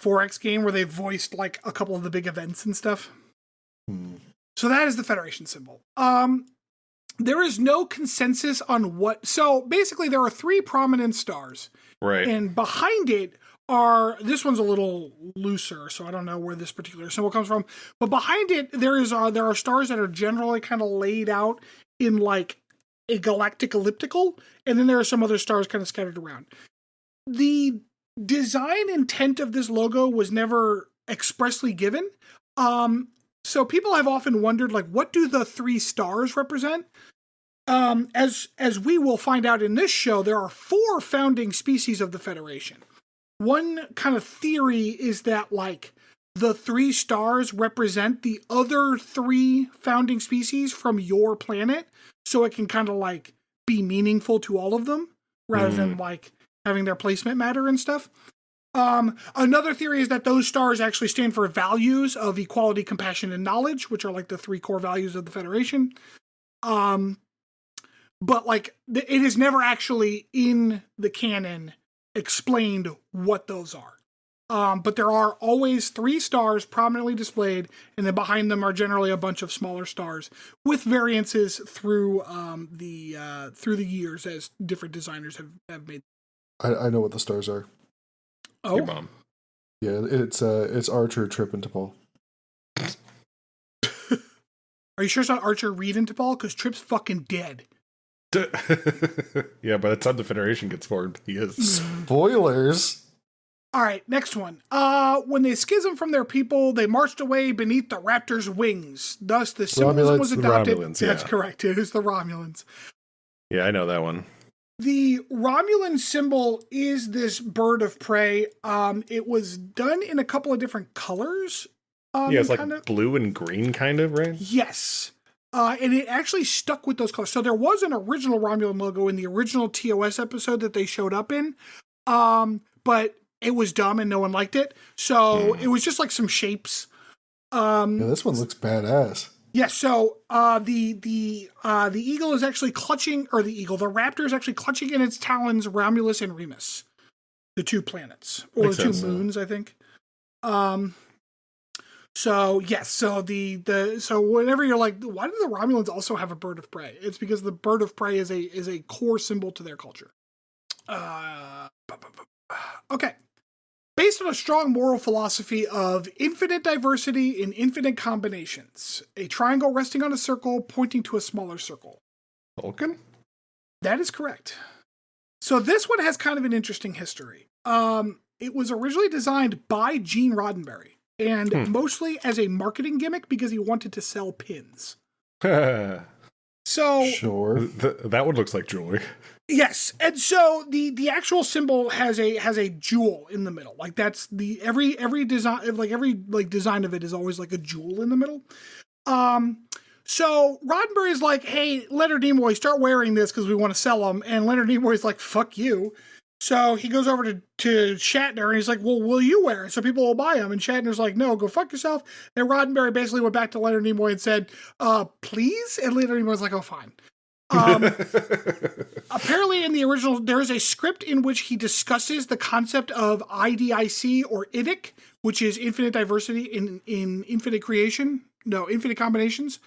4X game where they voiced like a couple of the big events and stuff. So that is the Federation symbol. There is no consensus on what. So basically, there are 3 prominent stars, right? And behind it this one's a little looser, so I don't know where this particular symbol comes from. But behind it, there are stars that are generally kind of laid out in like a galactic elliptical, and then there are some other stars kind of scattered around. The design intent of this logo was never expressly given. So people have often wondered, like, what do the 3 stars represent? As we will find out in this show, there are 4 founding species of the Federation. One kind of theory is that, like, the 3 stars represent the other 3 founding species from your planet, so it can kind of, like, be meaningful to all of them, rather than, like, having their placement matter and stuff. Another theory is that those stars actually stand for values of equality, compassion, and knowledge, which are, like, the 3 core values of the Federation. But, like, it is never actually in the canon explained what those are. But there are always 3 stars prominently displayed, and then behind them are generally a bunch of smaller stars with variances through the years as different designers have made. I know what the stars are. Oh, Your mom. Yeah, it's Archer, Trip, and T'Pol. Are you sure it's not Archer, Reed, and T'Pol? Because Trip's fucking dead. Yeah, by the time the Federation gets formed, he is. Spoilers. All right, next one. When they schismed from their people, they marched away beneath the Raptor's wings. Thus, the symbolism was The adopted. Romulans, That's yeah. correct. It is the Romulans. Yeah, I know that one. The Romulan symbol is this bird of prey. It was done in a couple of different colors. Yeah, it's like blue and green, kind of, right? Yes. And it actually stuck with those colors. So there was an original Romulan logo in the original TOS episode that they showed up in. But it was dumb and no one liked it. So it was just like some shapes. Yeah, this one looks badass. Yes, so the eagle is actually clutching, or the raptor is actually clutching in its talons Romulus and Remus, the 2 planets, or Makes the 2 sense. moons, I think. So yes, so so whenever you're like, why do the Romulans also have a bird of prey? It's because the bird of prey is a core symbol to their culture. Okay. Based on a strong moral philosophy of infinite diversity in infinite combinations, a triangle resting on a circle pointing to a smaller circle. Vulcan? That is correct. So this one has kind of an interesting history. It was originally designed by Gene Roddenberry, and mostly as a marketing gimmick because he wanted to sell pins. So Sure. Oh. That one looks like jewelry. Yes, and so the actual symbol has a jewel in the middle. Like that's the every design, like every design of it is always like a jewel in the middle. So Roddenberry is like, hey, Leonard Nimoy, start wearing this because we want to sell them. And Leonard Nimoy's like, fuck you. So he goes over to Shatner and he's like, well, will you wear it? So people will buy them. And Shatner's like, no, go fuck yourself. And Roddenberry basically went back to Leonard Nimoy and said, please? And Leonard Nimoy's like, oh, fine. Apparently in the original, there is a script in which he discusses the concept of IDIC or IDIC, which is infinite diversity in infinite combinations.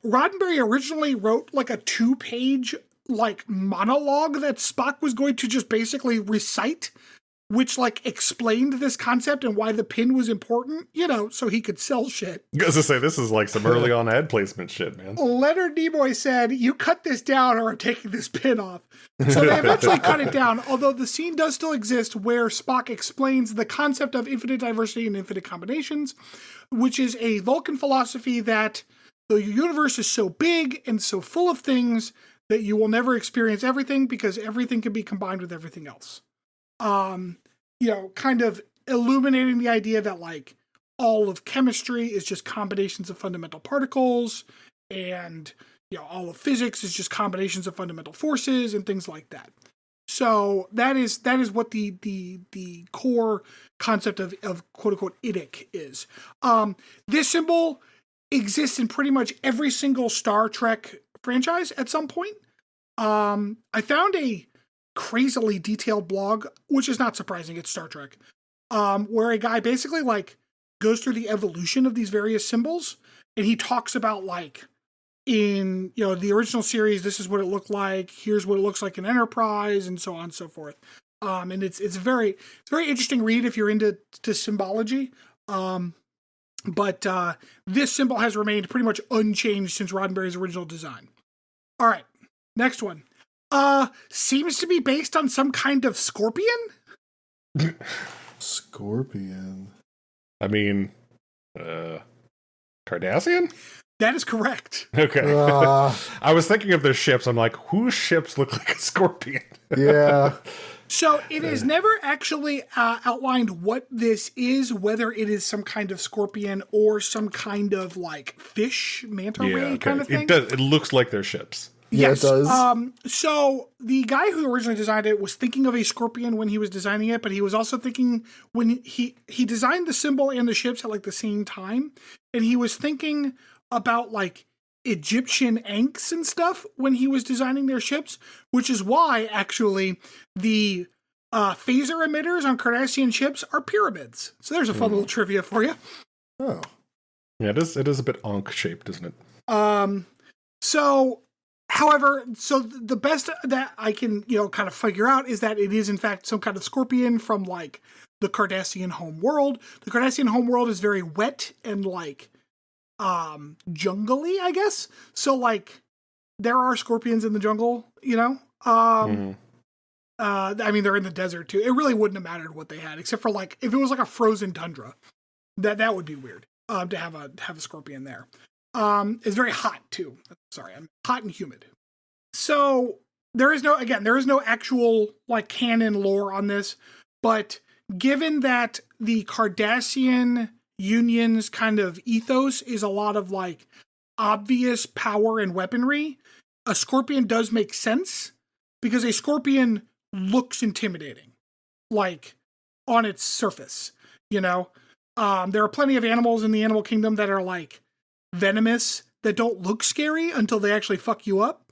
Roddenberry originally wrote like a 2-page like monologue that Spock was going to just basically recite, which like explained this concept and why the pin was important, so he could sell shit. I was gonna say, this is like some early on ad placement shit, man. Leonard Nimoy said, you cut this down or I'm taking this pin off. So they eventually cut it down, although the scene does still exist where Spock explains the concept of infinite diversity and infinite combinations, which is a Vulcan philosophy that the universe is so big and so full of things that you will never experience everything because everything can be combined with everything else. Kind of illuminating the idea that like all of chemistry is just combinations of fundamental particles, and all of physics is just combinations of fundamental forces and things like that. So that is what the core concept of quote unquote IDIC is. This symbol exists in pretty much every single Star Trek franchise at some point. I found a crazily detailed blog, which is not surprising, it's Star Trek, where a guy basically like goes through the evolution of these various symbols, and he talks about like in the original series, this is what it looked like, here's what it looks like in Enterprise, and so on and so forth. And it's a very interesting read if you're into symbology. But this symbol has remained pretty much unchanged since Roddenberry's original design. All right, Next one. Seems to be based on some kind of scorpion? Scorpion. I mean, Cardassian? That is correct. Okay. I was thinking of their ships. I'm like, whose ships look like a scorpion? Yeah. So it is never actually outlined what this is, whether it is some kind of scorpion or some kind of like fish, manta ray kind of thing. It does. It looks like their ships. Yes. Yeah, it does. So the guy who originally designed it was thinking of a scorpion when he was designing it, but he was also thinking when he designed the symbol and the ships at like the same time, and he was thinking about like Egyptian ankhs and stuff when he was designing their ships, which is why actually the phaser emitters on Cardassian ships are pyramids. So there's a fun little trivia for you. Oh. Yeah, it is a bit Ankh shaped, isn't it? However, the best that I can, kind of figure out is that it is in fact some kind of scorpion from like the Cardassian home world. The Cardassian home world is very wet and like jungly, I guess. So like there are scorpions in the jungle, I mean, they're in the desert too. It really wouldn't have mattered what they had, except for like if it was like a frozen tundra, that would be weird to have a scorpion there. It's very hot too. Sorry, I'm hot and humid. So there is no actual like canon lore on this, but given that the Cardassian Union's kind of ethos is a lot of like obvious power and weaponry, a scorpion does make sense because a scorpion looks intimidating, like on its surface, there are plenty of animals in the animal kingdom that are like venomous that don't look scary until they actually fuck you up.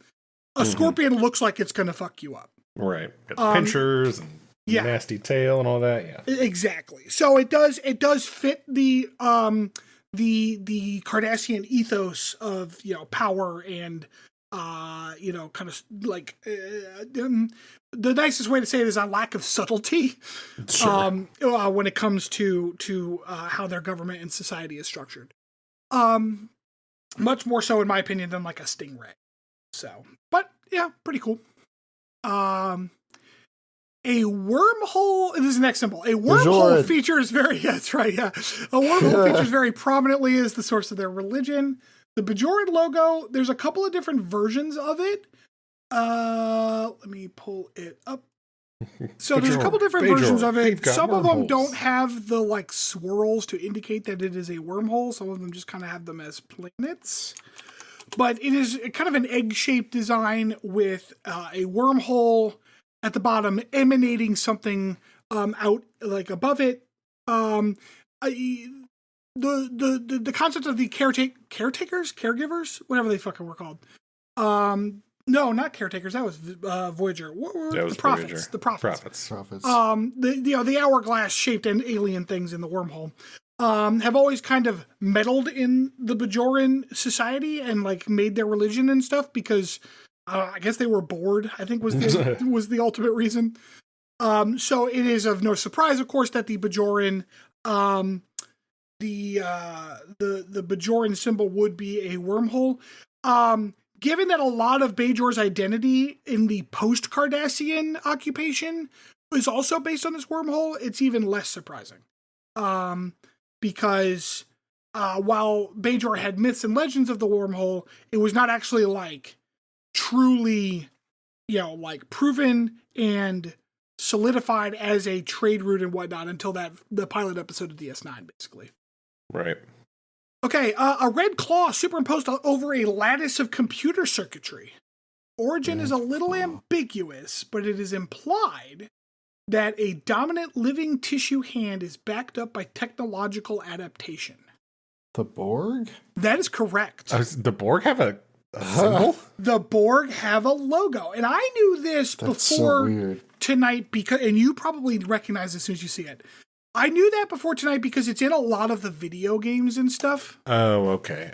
A scorpion looks like it's going to fuck you up. Right. Got pinchers and nasty tail and all that. Yeah. Exactly. So it does fit the Cardassian ethos of, power and kind of like the nicest way to say it is a lack of subtlety. Sure. When it comes to how their government and society is structured. Much more so in my opinion than like a stingray. So, but yeah, pretty cool. A wormhole, this is the next symbol. A wormhole features very, that's right, yeah. A wormhole features very prominently as the source of their religion. The Bajoran logo, there's a couple of different versions of it. Let me pull it up. So there's a couple different versions of it. Some of them don't have the like swirls to indicate that it is a wormhole. Some of them just kind of have them as planets. But it is kind of an egg-shaped design with a wormhole at the bottom emanating something out like above it. The concept of the caregivers, whatever they fucking were called. No, not caretakers. That was Voyager. What were that was the prophets? Voyager. The prophets. The hourglass shaped and alien things in the wormhole have always kind of meddled in the Bajoran society and like made their religion and stuff because I guess they were bored. I think was the ultimate reason. So it is of no surprise, of course, that the Bajoran the Bajoran symbol would be a wormhole. Given that a lot of Bajor's identity in the post-Cardassian occupation is also based on this wormhole, it's even less surprising. Because while Bajor had myths and legends of the wormhole, it was not actually like truly, like proven and solidified as a trade route and whatnot until the pilot episode of DS9, basically. Right. Okay, a red claw superimposed over a lattice of computer circuitry. Origin is a little ambiguous, but it is implied that a dominant living tissue hand is backed up by technological adaptation. The Borg? That is correct. The Borg have a symbol? The Borg have a logo. And I knew this before tonight because, and you probably recognize it as soon as you see it. I knew that before tonight because it's in a lot of the video games and stuff. Oh, okay.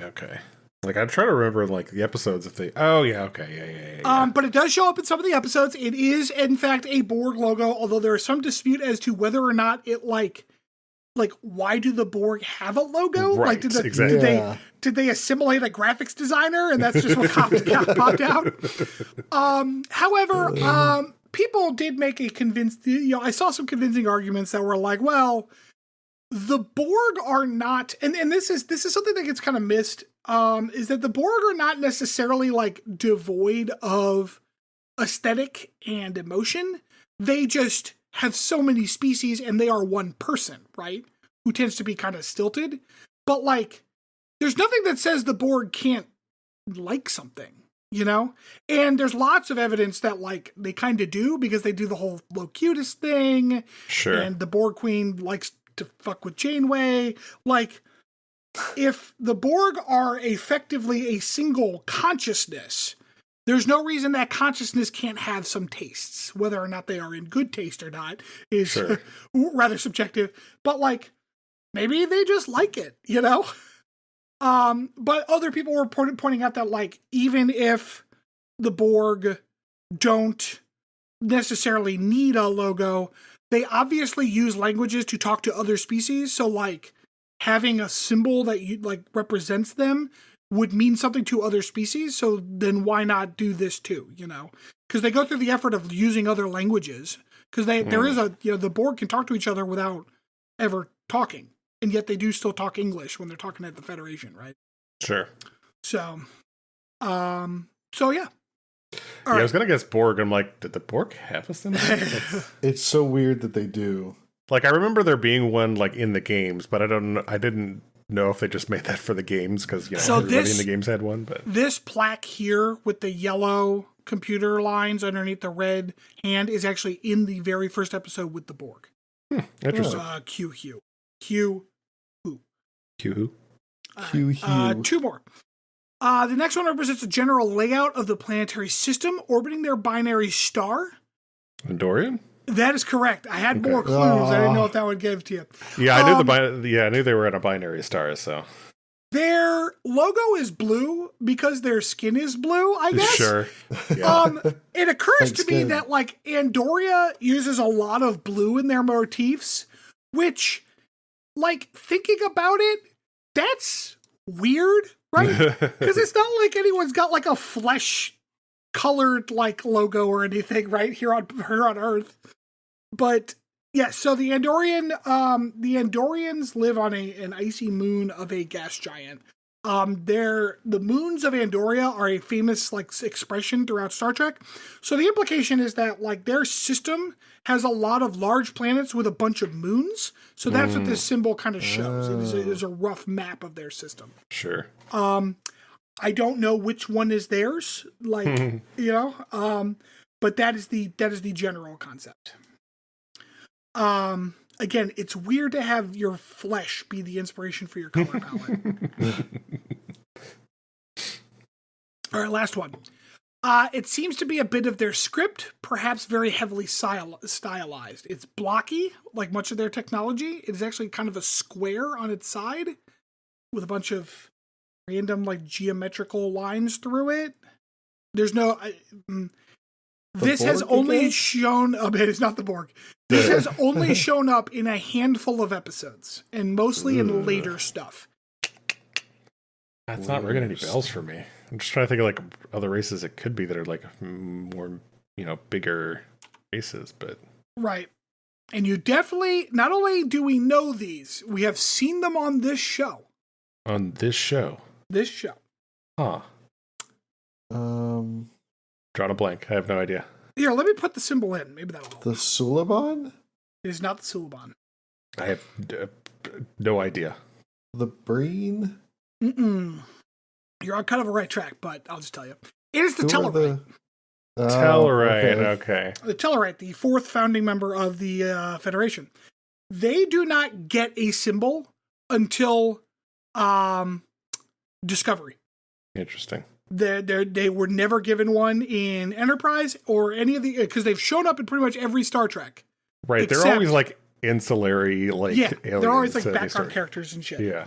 Like I try to remember like the episodes if they. Oh yeah, okay, yeah. But it does show up in some of the episodes. It is in fact a Borg logo, although there is some dispute as to whether or not it like like, why do the Borg have a logo? Right, Like, exactly. did they assimilate a graphics designer and that's just what popped out? However, people did make a I saw some convincing arguments that were like, well, the Borg are not, and this is something that gets kind of missed, is that the Borg are not necessarily like devoid of aesthetic and emotion. They just have so many species and they are one person, right? Who tends to be kind of stilted. But like, there's nothing that says the Borg can't like something, you know? And there's lots of evidence that like they kind of do, because they do the whole Locutus thing. Sure. And the Borg Queen likes to fuck with Janeway. Like, if the Borg are effectively a single consciousness, there's no reason that consciousness can't have some tastes. Whether or not they are in good taste or not is Sure. rather subjective. But like, maybe they just like it, you know? But other people were pointing out that like, even if the Borg don't necessarily need a logo, they obviously use languages to talk to other species. So like, having a symbol that you like represents them would mean something to other species. So then why not do this too, you know? Because they go through the effort of using other languages. Because there is the Borg can talk to each other without ever talking. And yet they do still talk English when they're talking at the Federation, right? Sure. So, yeah. I was gonna guess Borg. I'm like, did the Borg have a symbol? It's so weird that they do. Like, I remember there being one like in the games, but I didn't know if they just made that for the games because everybody in the games had one. But this plaque here with the yellow computer lines underneath the red hand is actually in the very first episode with the Borg. Interesting. Q who? Q who? Q Hugh. Two more. The next one represents a general layout of the planetary system orbiting their binary star. Andorian? That is correct. I had more clues. I didn't know if that would give to you. Yeah, I knew I knew they were at a binary star. So their logo is blue because their skin is blue, I guess. Sure. Yeah. It occurs to me that like Andoria uses a lot of blue in their motifs, which, like, thinking about it, that's weird, right? Because it's not like anyone's got like a flesh colored like logo or anything right here on Earth. But yeah, so the Andorians live on an icy moon of a gas giant. The moons of Andoria are a famous like expression throughout Star Trek. So the implication is that like their system has a lot of large planets with a bunch of moons. So that's what this symbol kind of shows. It is a rough map of their system. Sure. I don't know which one is theirs, like but that is the general concept. Again, it's weird to have your flesh be the inspiration for your color palette. All right, last one. It seems to be a bit of their script, perhaps very heavily stylized. It's blocky, like much of their technology. It is actually kind of a square on its side with a bunch of random, like, geometrical lines through it. There's no... this has only shown up... It is not the Borg. This has only shown up in a handful of episodes, and mostly in later stuff. That's not ringing any bells for me. I'm just trying to think of like other races it could be that are like more, bigger races, but right. And you definitely, not only do we know these, we have seen them on this show. On this show. Huh. Drawn a blank. I have no idea. Here, let me put the symbol in. Maybe that'll help. The Suliban? It is not the Suliban. I have no idea. The Breen? You're on kind of a right track, but I'll just tell you. It is the Tellarite. Tellarite, okay. The Tellarite, the fourth founding member of the Federation. They do not get a symbol until Discovery. Interesting. They were never given one in Enterprise or any of the... Because they've shown up in pretty much every Star Trek. Right, they're always like ancillary, like aliens. They're always like background characters and shit. Yeah.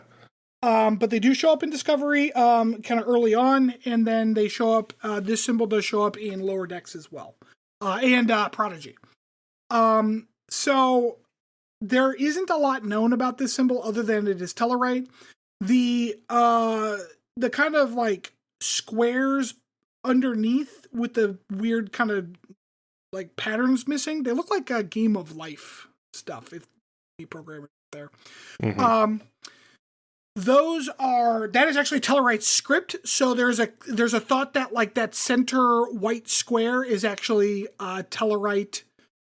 But they do show up in Discovery kind of early on, and then they show up, this symbol does show up in Lower Decks as well. And Prodigy. So there isn't a lot known about this symbol other than it is Tellarite. The kind of like squares underneath with the weird kind of like patterns missing, they look like a Game of Life stuff. If the programmer there, that is actually Tellarite's script. So there's a thought that like that center white square is actually Tellarite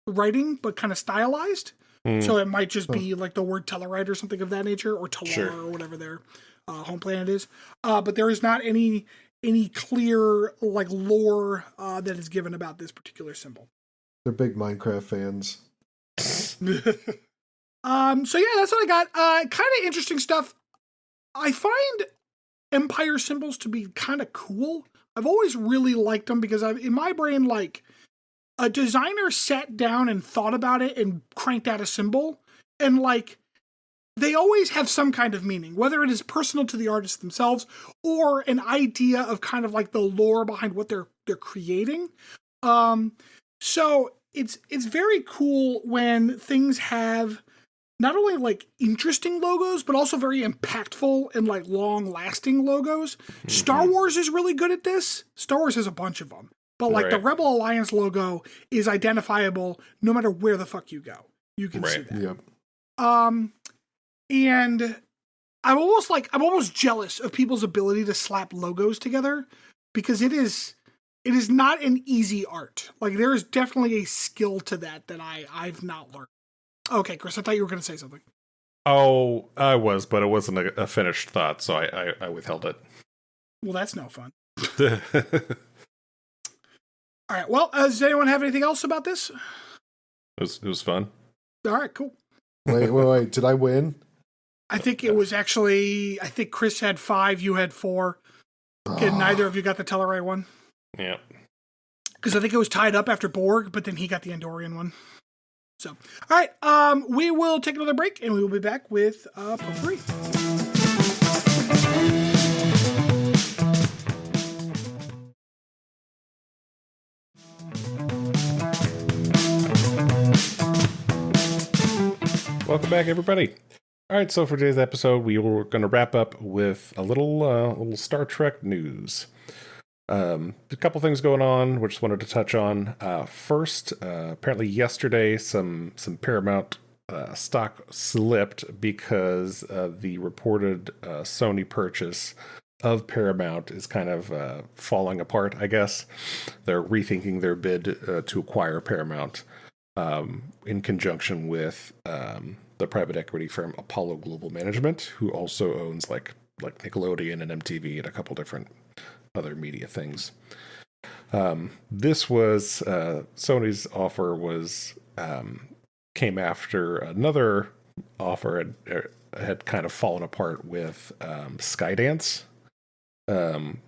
writing, but kind of stylized. So it might just be like the word Tellarite or something of that nature, or Tellar or whatever their home planet is. But there is not any clear like lore that is given about this particular symbol. They're big Minecraft fans. So yeah, that's what I got. Kind of interesting stuff. I find Empire symbols to be kind of cool. I've always really liked them because in my brain, like, a designer sat down and thought about it and cranked out a symbol, and like they always have some kind of meaning, whether it is personal to the artists themselves or an idea of kind of like the lore behind what they're creating. So it's very cool when things have not only like interesting logos, but also very impactful and like long lasting logos. Star Wars is really good at this. Star Wars has a bunch of them. But like the Rebel Alliance logo is identifiable no matter where the fuck you go. You can see that. Yep. And I'm almost jealous of people's ability to slap logos together, because it is not an easy art. Like there is definitely a skill to that I've not learned. Okay, Chris, I thought you were going to say something. Oh, I was, but it wasn't a finished thought, so I withheld it. Well, that's no fun. All right. Well, does anyone have anything else about this? It was fun. All right, cool. Wait. Did I win? I think it was actually, I think Chris had 5, you had 4. Okay, neither of you got the Tellarite one. Yeah. Because I think it was tied up after Borg, but then he got the Andorian one. So, all right. We will take another break, and we will be back with Potpourri. Welcome back, everybody. All right, so for today's episode, we were going to wrap up with a little Star Trek news. A couple things going on, which I wanted to touch on. First, apparently yesterday, some Paramount stock slipped because the reported Sony purchase of Paramount is kind of falling apart, I guess. They're rethinking their bid to acquire Paramount in conjunction with the private equity firm Apollo Global Management, who also owns like Nickelodeon and MTV and a couple different other media things. This was Sony's offer was came after another offer had kind of fallen apart with Skydance,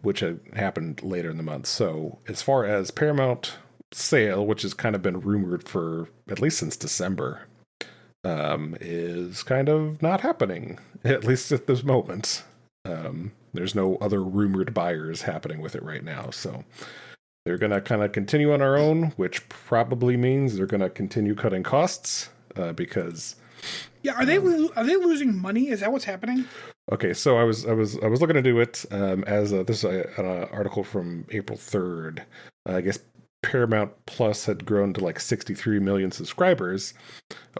which had happened later in the month. So as far as Paramount sale, which has kind of been rumored for at least since December, is kind of not happening, at least at this moment. There's no other rumored buyers happening with it right now, so they're going to kind of continue on our own, which probably means they're going to continue cutting costs because. Yeah, are they losing money? Is that what's happening? Okay, so I was looking to do it as this is an article from April 3rd. I guess Paramount Plus had grown to like 63 million subscribers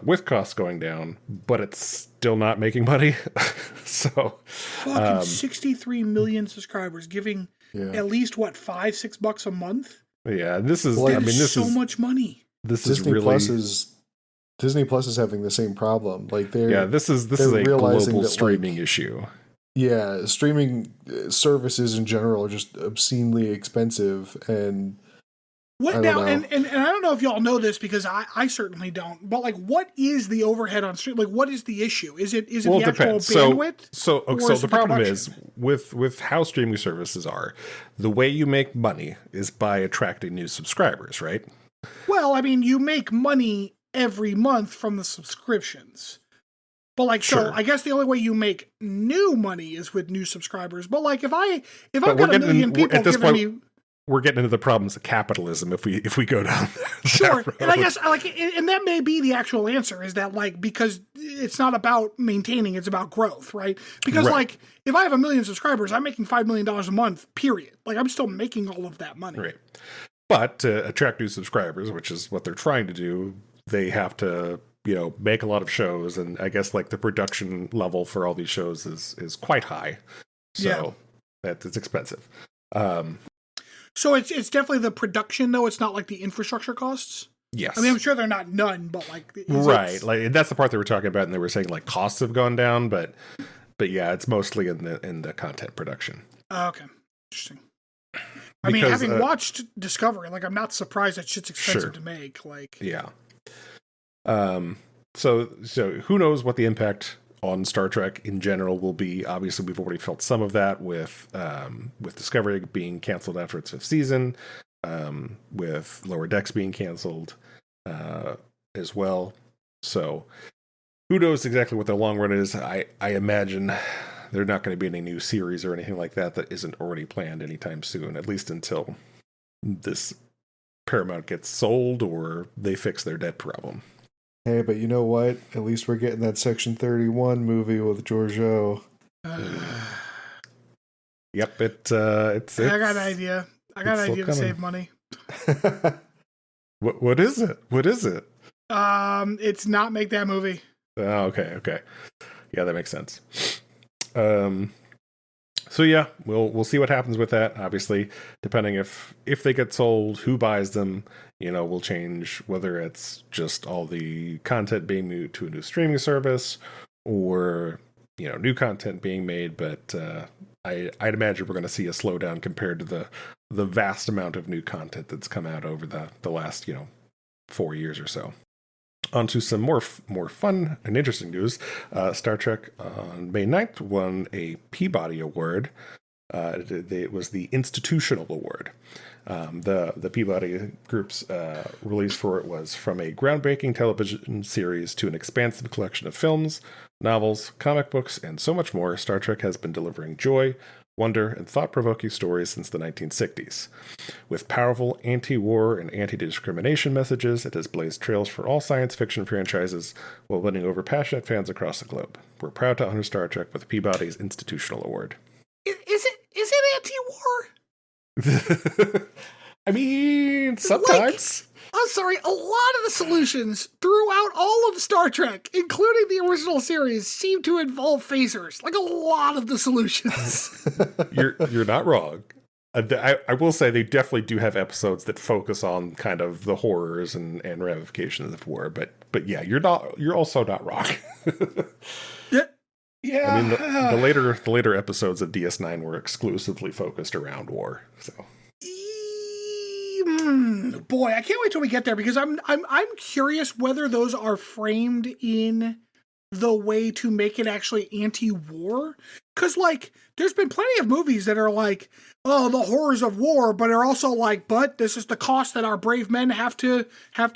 with costs going down, but it's still not making money. So fucking 63 million subscribers, giving at least what, $5-6 a month? Yeah, this is this is so much money. This Disney is really Disney Plus is having the same problem. Like this is a global streaming issue. Yeah, streaming services in general are just obscenely expensive, and what now? And I don't know if y'all know this, because I certainly don't. But like, what is the overhead on stream? Like, what is the issue? Is it the actual bandwidth? So the problem is with how streaming services are, the way you make money is by attracting new subscribers, right? Well, I mean, you make money every month from the subscriptions. But like, sure. So I guess the only way you make new money is with new subscribers. But like, if I've got 1 million people giving me. we're getting into the problems of capitalism if we go down there. Sure, and I guess and that may be the actual answer is that like because it's not about maintaining, it's about growth, right? Because like if I have 1 million subscribers, I'm making $5 million a month. Period. Like I'm still making all of that money. Right. But to attract new subscribers, which is what they're trying to do, they have to make a lot of shows, and I guess like the production level for all these shows is quite high. So it's expensive. So it's definitely the production, though. It's not like the infrastructure costs. Yes. I mean, I'm sure they're not none, but like like that's the part they were talking about, and they were saying like costs have gone down, but yeah, it's mostly in the content production. Okay, interesting. I mean, having watched Discovery, like I'm not surprised that shit's expensive to make. Like, yeah. So who knows what the impact on Star Trek in general will be. Obviously, we've already felt some of that with Discovery being canceled after its 5th season, with Lower Decks being canceled as well. So who knows exactly what the long run is. I imagine they're not going to be any new series or anything like that isn't already planned anytime soon, at least until this Paramount gets sold or they fix their debt problem. Hey, but you know what? At least we're getting that Section 31 movie with Giorgio. Yep, it's. I got an idea. I got an idea to save money. What is it? What is it? It's not make that movie. Oh, okay. Yeah, that makes sense. So yeah, we'll see what happens with that. Obviously, depending if they get sold, who buys them, will change whether it's just all the content being moved to a new streaming service or new content being made. But I'd imagine we're going to see a slowdown compared to the vast amount of new content that's come out over the last 4 years or so. On to some more fun and interesting news. Star Trek on May 9th won a Peabody Award. It was the Institutional Award. The Peabody Group's release for it was from a groundbreaking television series to an expansive collection of films, novels, comic books, and so much more. Star Trek has been delivering joy, wonder, and thought-provoking stories since the 1960s. With powerful anti-war and anti-discrimination messages, it has blazed trails for all science fiction franchises while winning over passionate fans across the globe. We're proud to honor Star Trek with Peabody's Institutional Award. Is it anti-war? I mean, sometimes. I'm sorry, a lot of the solutions throughout all of Star Trek, including the original series, seem to involve phasers. Like a lot of the solutions. You're not wrong. I will say they definitely do have episodes that focus on kind of the horrors and ramifications of war. But yeah, you're also not wrong. Yeah. I mean, the later episodes of DS9 were exclusively focused around war. So. Boy, I can't wait till we get there because I'm curious whether those are framed in the way to make it actually anti-war. Because like, there's been plenty of movies that are like, oh, the horrors of war, but are also like, but this is the cost that our brave men have to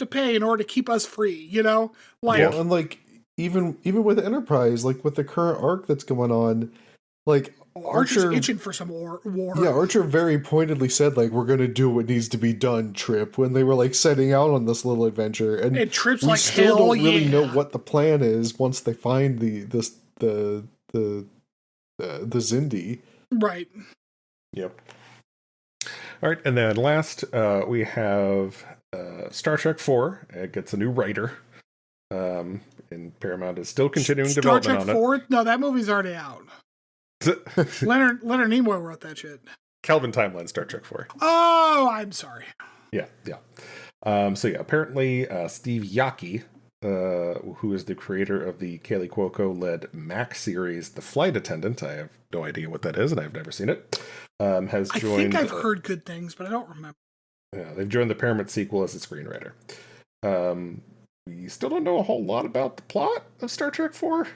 pay in order to keep us free. Like, well, and like even with Enterprise, like with the current arc that's going on, like. Archer's itching for some war. Yeah, Archer very pointedly said, like, we're going to do what needs to be done, Trip, when they were, like, setting out on this little adventure. And Trip's we like, still hell don't really yeah. know what the plan is once they find the Zindi. Right. Yep. All right, and then last, we have Star Trek 4. It gets a new writer. And Paramount is still continuing development on it. Star Trek 4? No, that movie's already out. Leonard Nimoy wrote that shit. Kelvin Timeline Star Trek 4. Oh, I'm sorry. Yeah. So apparently Steve Yockey, who is the creator of the Kaley Cuoco-led Mac series, The Flight Attendant, I have no idea what that is, and I've never seen it, has joined... I think I've heard good things, but I don't remember. Yeah, they've joined the Paramount sequel as a screenwriter. We still don't know a whole lot about the plot of Star Trek 4.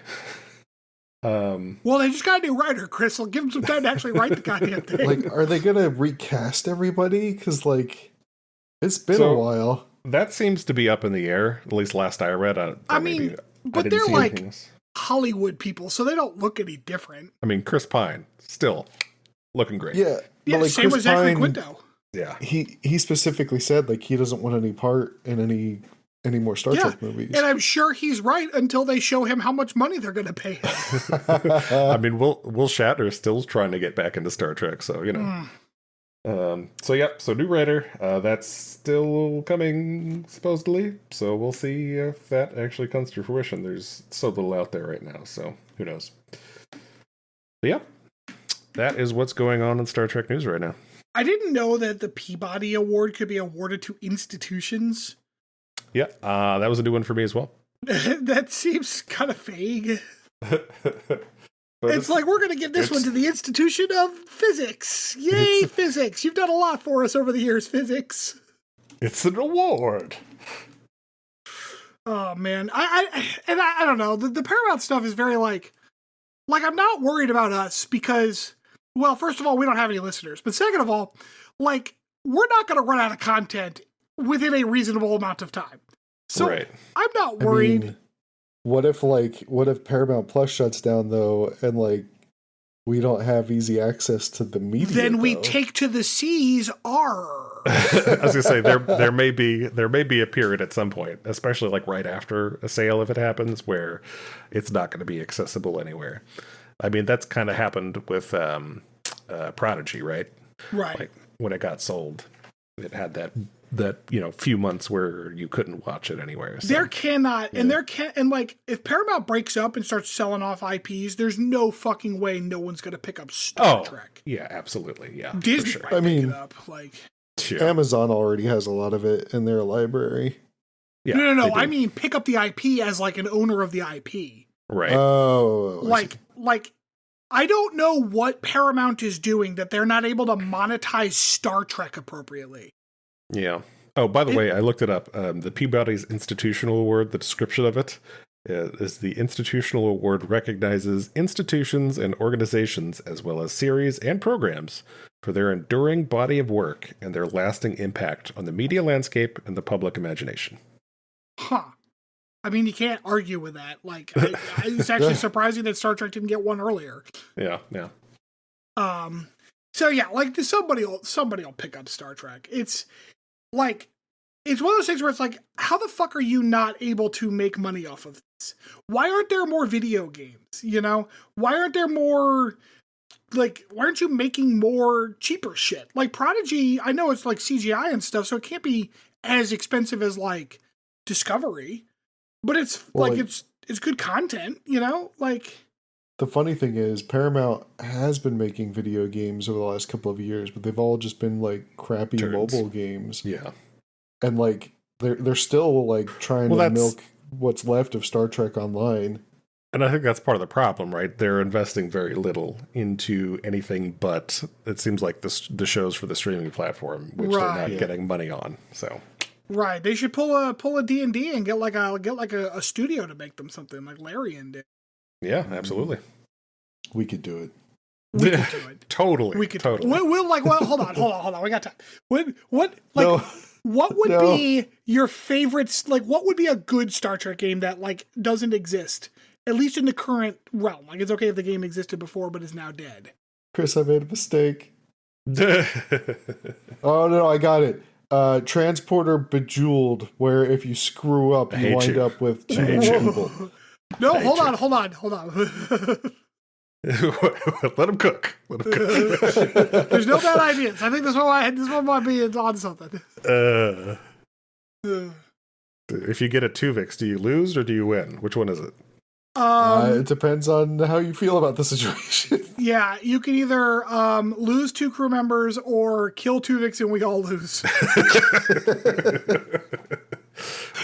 Well, they just got a new writer, Chris. I'll give them some time to actually write the goddamn thing. Like, are they gonna recast everybody? Because, like, it's been a while. That seems to be up in the air. At least last I read. But they're like Hollywood people, so they don't look any different. I mean, Chris Pine still looking great. Yeah, Yeah, but like same with Zachary Quinto. Yeah. He specifically said like he doesn't want any part in any more Star Trek movies. And I'm sure he's right until they show him how much money they're going to pay him. I mean, Will Shatner still trying to get back into Star Trek, so you know. So new writer, that's still coming supposedly. So we'll see if that actually comes to fruition. There's so little out there right now, so who knows? But yeah, that is what's going on in Star Trek news right now. I didn't know that the Peabody Award could be awarded to institutions. Yeah, that was a new one for me as well. That seems kind of vague. It's like, we're going to give this one to the Institution of Physics. Yay, physics. You've done a lot for us over the years, physics. It's an award. Oh, man. I don't know. The Paramount stuff is very like, I'm not worried about us because, well, first of all, we don't have any listeners. But second of all, like, we're not going to run out of content within a reasonable amount of time. So right. I'm not worried. I mean, what if Paramount Plus shuts down though, and like we don't have easy access to the media? Then we take to the seas. I was gonna say there may be a period at some point, especially like right after a sale if it happens, where it's not going to be accessible anywhere. I mean, that's kind of happened with Prodigy, right? Right. Like when it got sold, it had that few months where you couldn't watch it anywhere. So. And like if Paramount breaks up and starts selling off IPs, there's no fucking way no one's gonna pick up Star Trek. Yeah, absolutely. Yeah. Disney sure. might pick it up. Like Amazon already has a lot of it in their library. Yeah, no. I mean pick up the IP as like an owner of the IP. Right. Oh. Like I don't know what Paramount is doing that they're not able to monetize Star Trek appropriately. Yeah. Oh, by the way, I looked it up. The Peabody's Institutional Award, the description of it is the Institutional Award recognizes institutions and organizations as well as series and programs for their enduring body of work and their lasting impact on the media landscape and the public imagination. Huh. I mean, you can't argue with that. Like, it's actually surprising that Star Trek didn't get one earlier. Yeah. So yeah, like somebody will pick up Star Trek. It's like, it's one of those things where it's like, how the fuck are you not able to make money off of this? Why aren't there more video games? You know, why aren't there more? Like, why aren't you making more cheaper shit? Like Prodigy, I know it's like CGI and stuff, so it can't be as expensive as like Discovery, but it's it's good content, you know, like. The funny thing is, Paramount has been making video games over the last couple of years, but they've all just been like crappy mobile games. Yeah, and like they're still like trying to milk what's left of Star Trek Online. And I think that's part of the problem, right? They're investing very little into anything but it seems like the shows for the streaming platform, which they're not getting money on. So. Right, they should pull a D&D and get like a studio to make them something like Larian did. Yeah, absolutely. We could do it. We could do it. Totally. We could. Totally. We'll like. Well, hold on. We got time. What would be your favorites? Like, what would be a good Star Trek game that like doesn't exist, at least in the current realm? Like, it's okay if the game existed before but is now dead. Chris, I made a mistake. Oh no, I got it. Transporter Bejeweled, where if you screw up, you wind up with two people. No, hold on. Let him cook. There's no bad ideas. I think this one might be on something. If you get a Tuvix, do you lose or do you win? Which one is it? It depends on how you feel about the situation. Yeah, you can either lose 2 crew members or kill Tuvix and we all lose.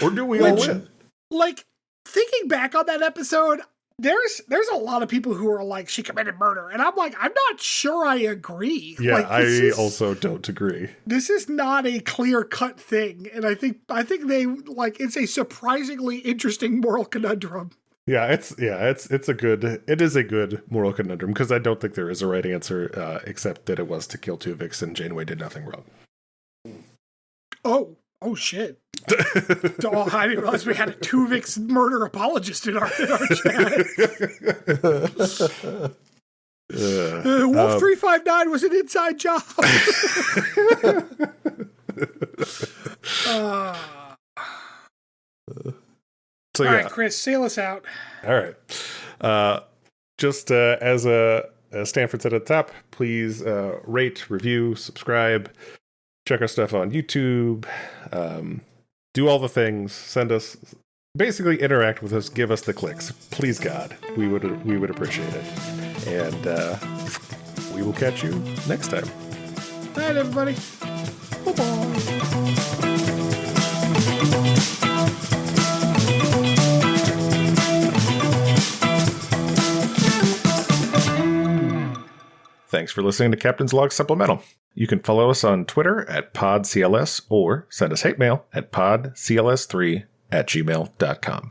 Or do we all win? Like, thinking back on that episode, there's a lot of people who are like, she committed murder. And I'm like, I'm not sure I agree. Yeah, like, I also don't agree. This is not a clear-cut thing. And I think they, like, it's a surprisingly interesting moral conundrum. Yeah, it is a good moral conundrum, because I don't think there is a right answer, except that it was to kill Tuvix and Janeway did nothing wrong. Oh shit. I didn't realize we had a Tuvix murder apologist in our chat. Wolf 359 was an inside job. So All right, Chris, sail us out. All right. Just as Stanford said at the top, please rate, review, subscribe, check our stuff on YouTube, do all the things, send us, basically interact with us, give us the clicks. Please, God, we would appreciate it. And we will catch you next time. All right, everybody. Bye-bye. Thanks for listening to Captain's Log Supplemental. You can follow us on Twitter at PodCLS or send us hate mail at podcls3@gmail.com.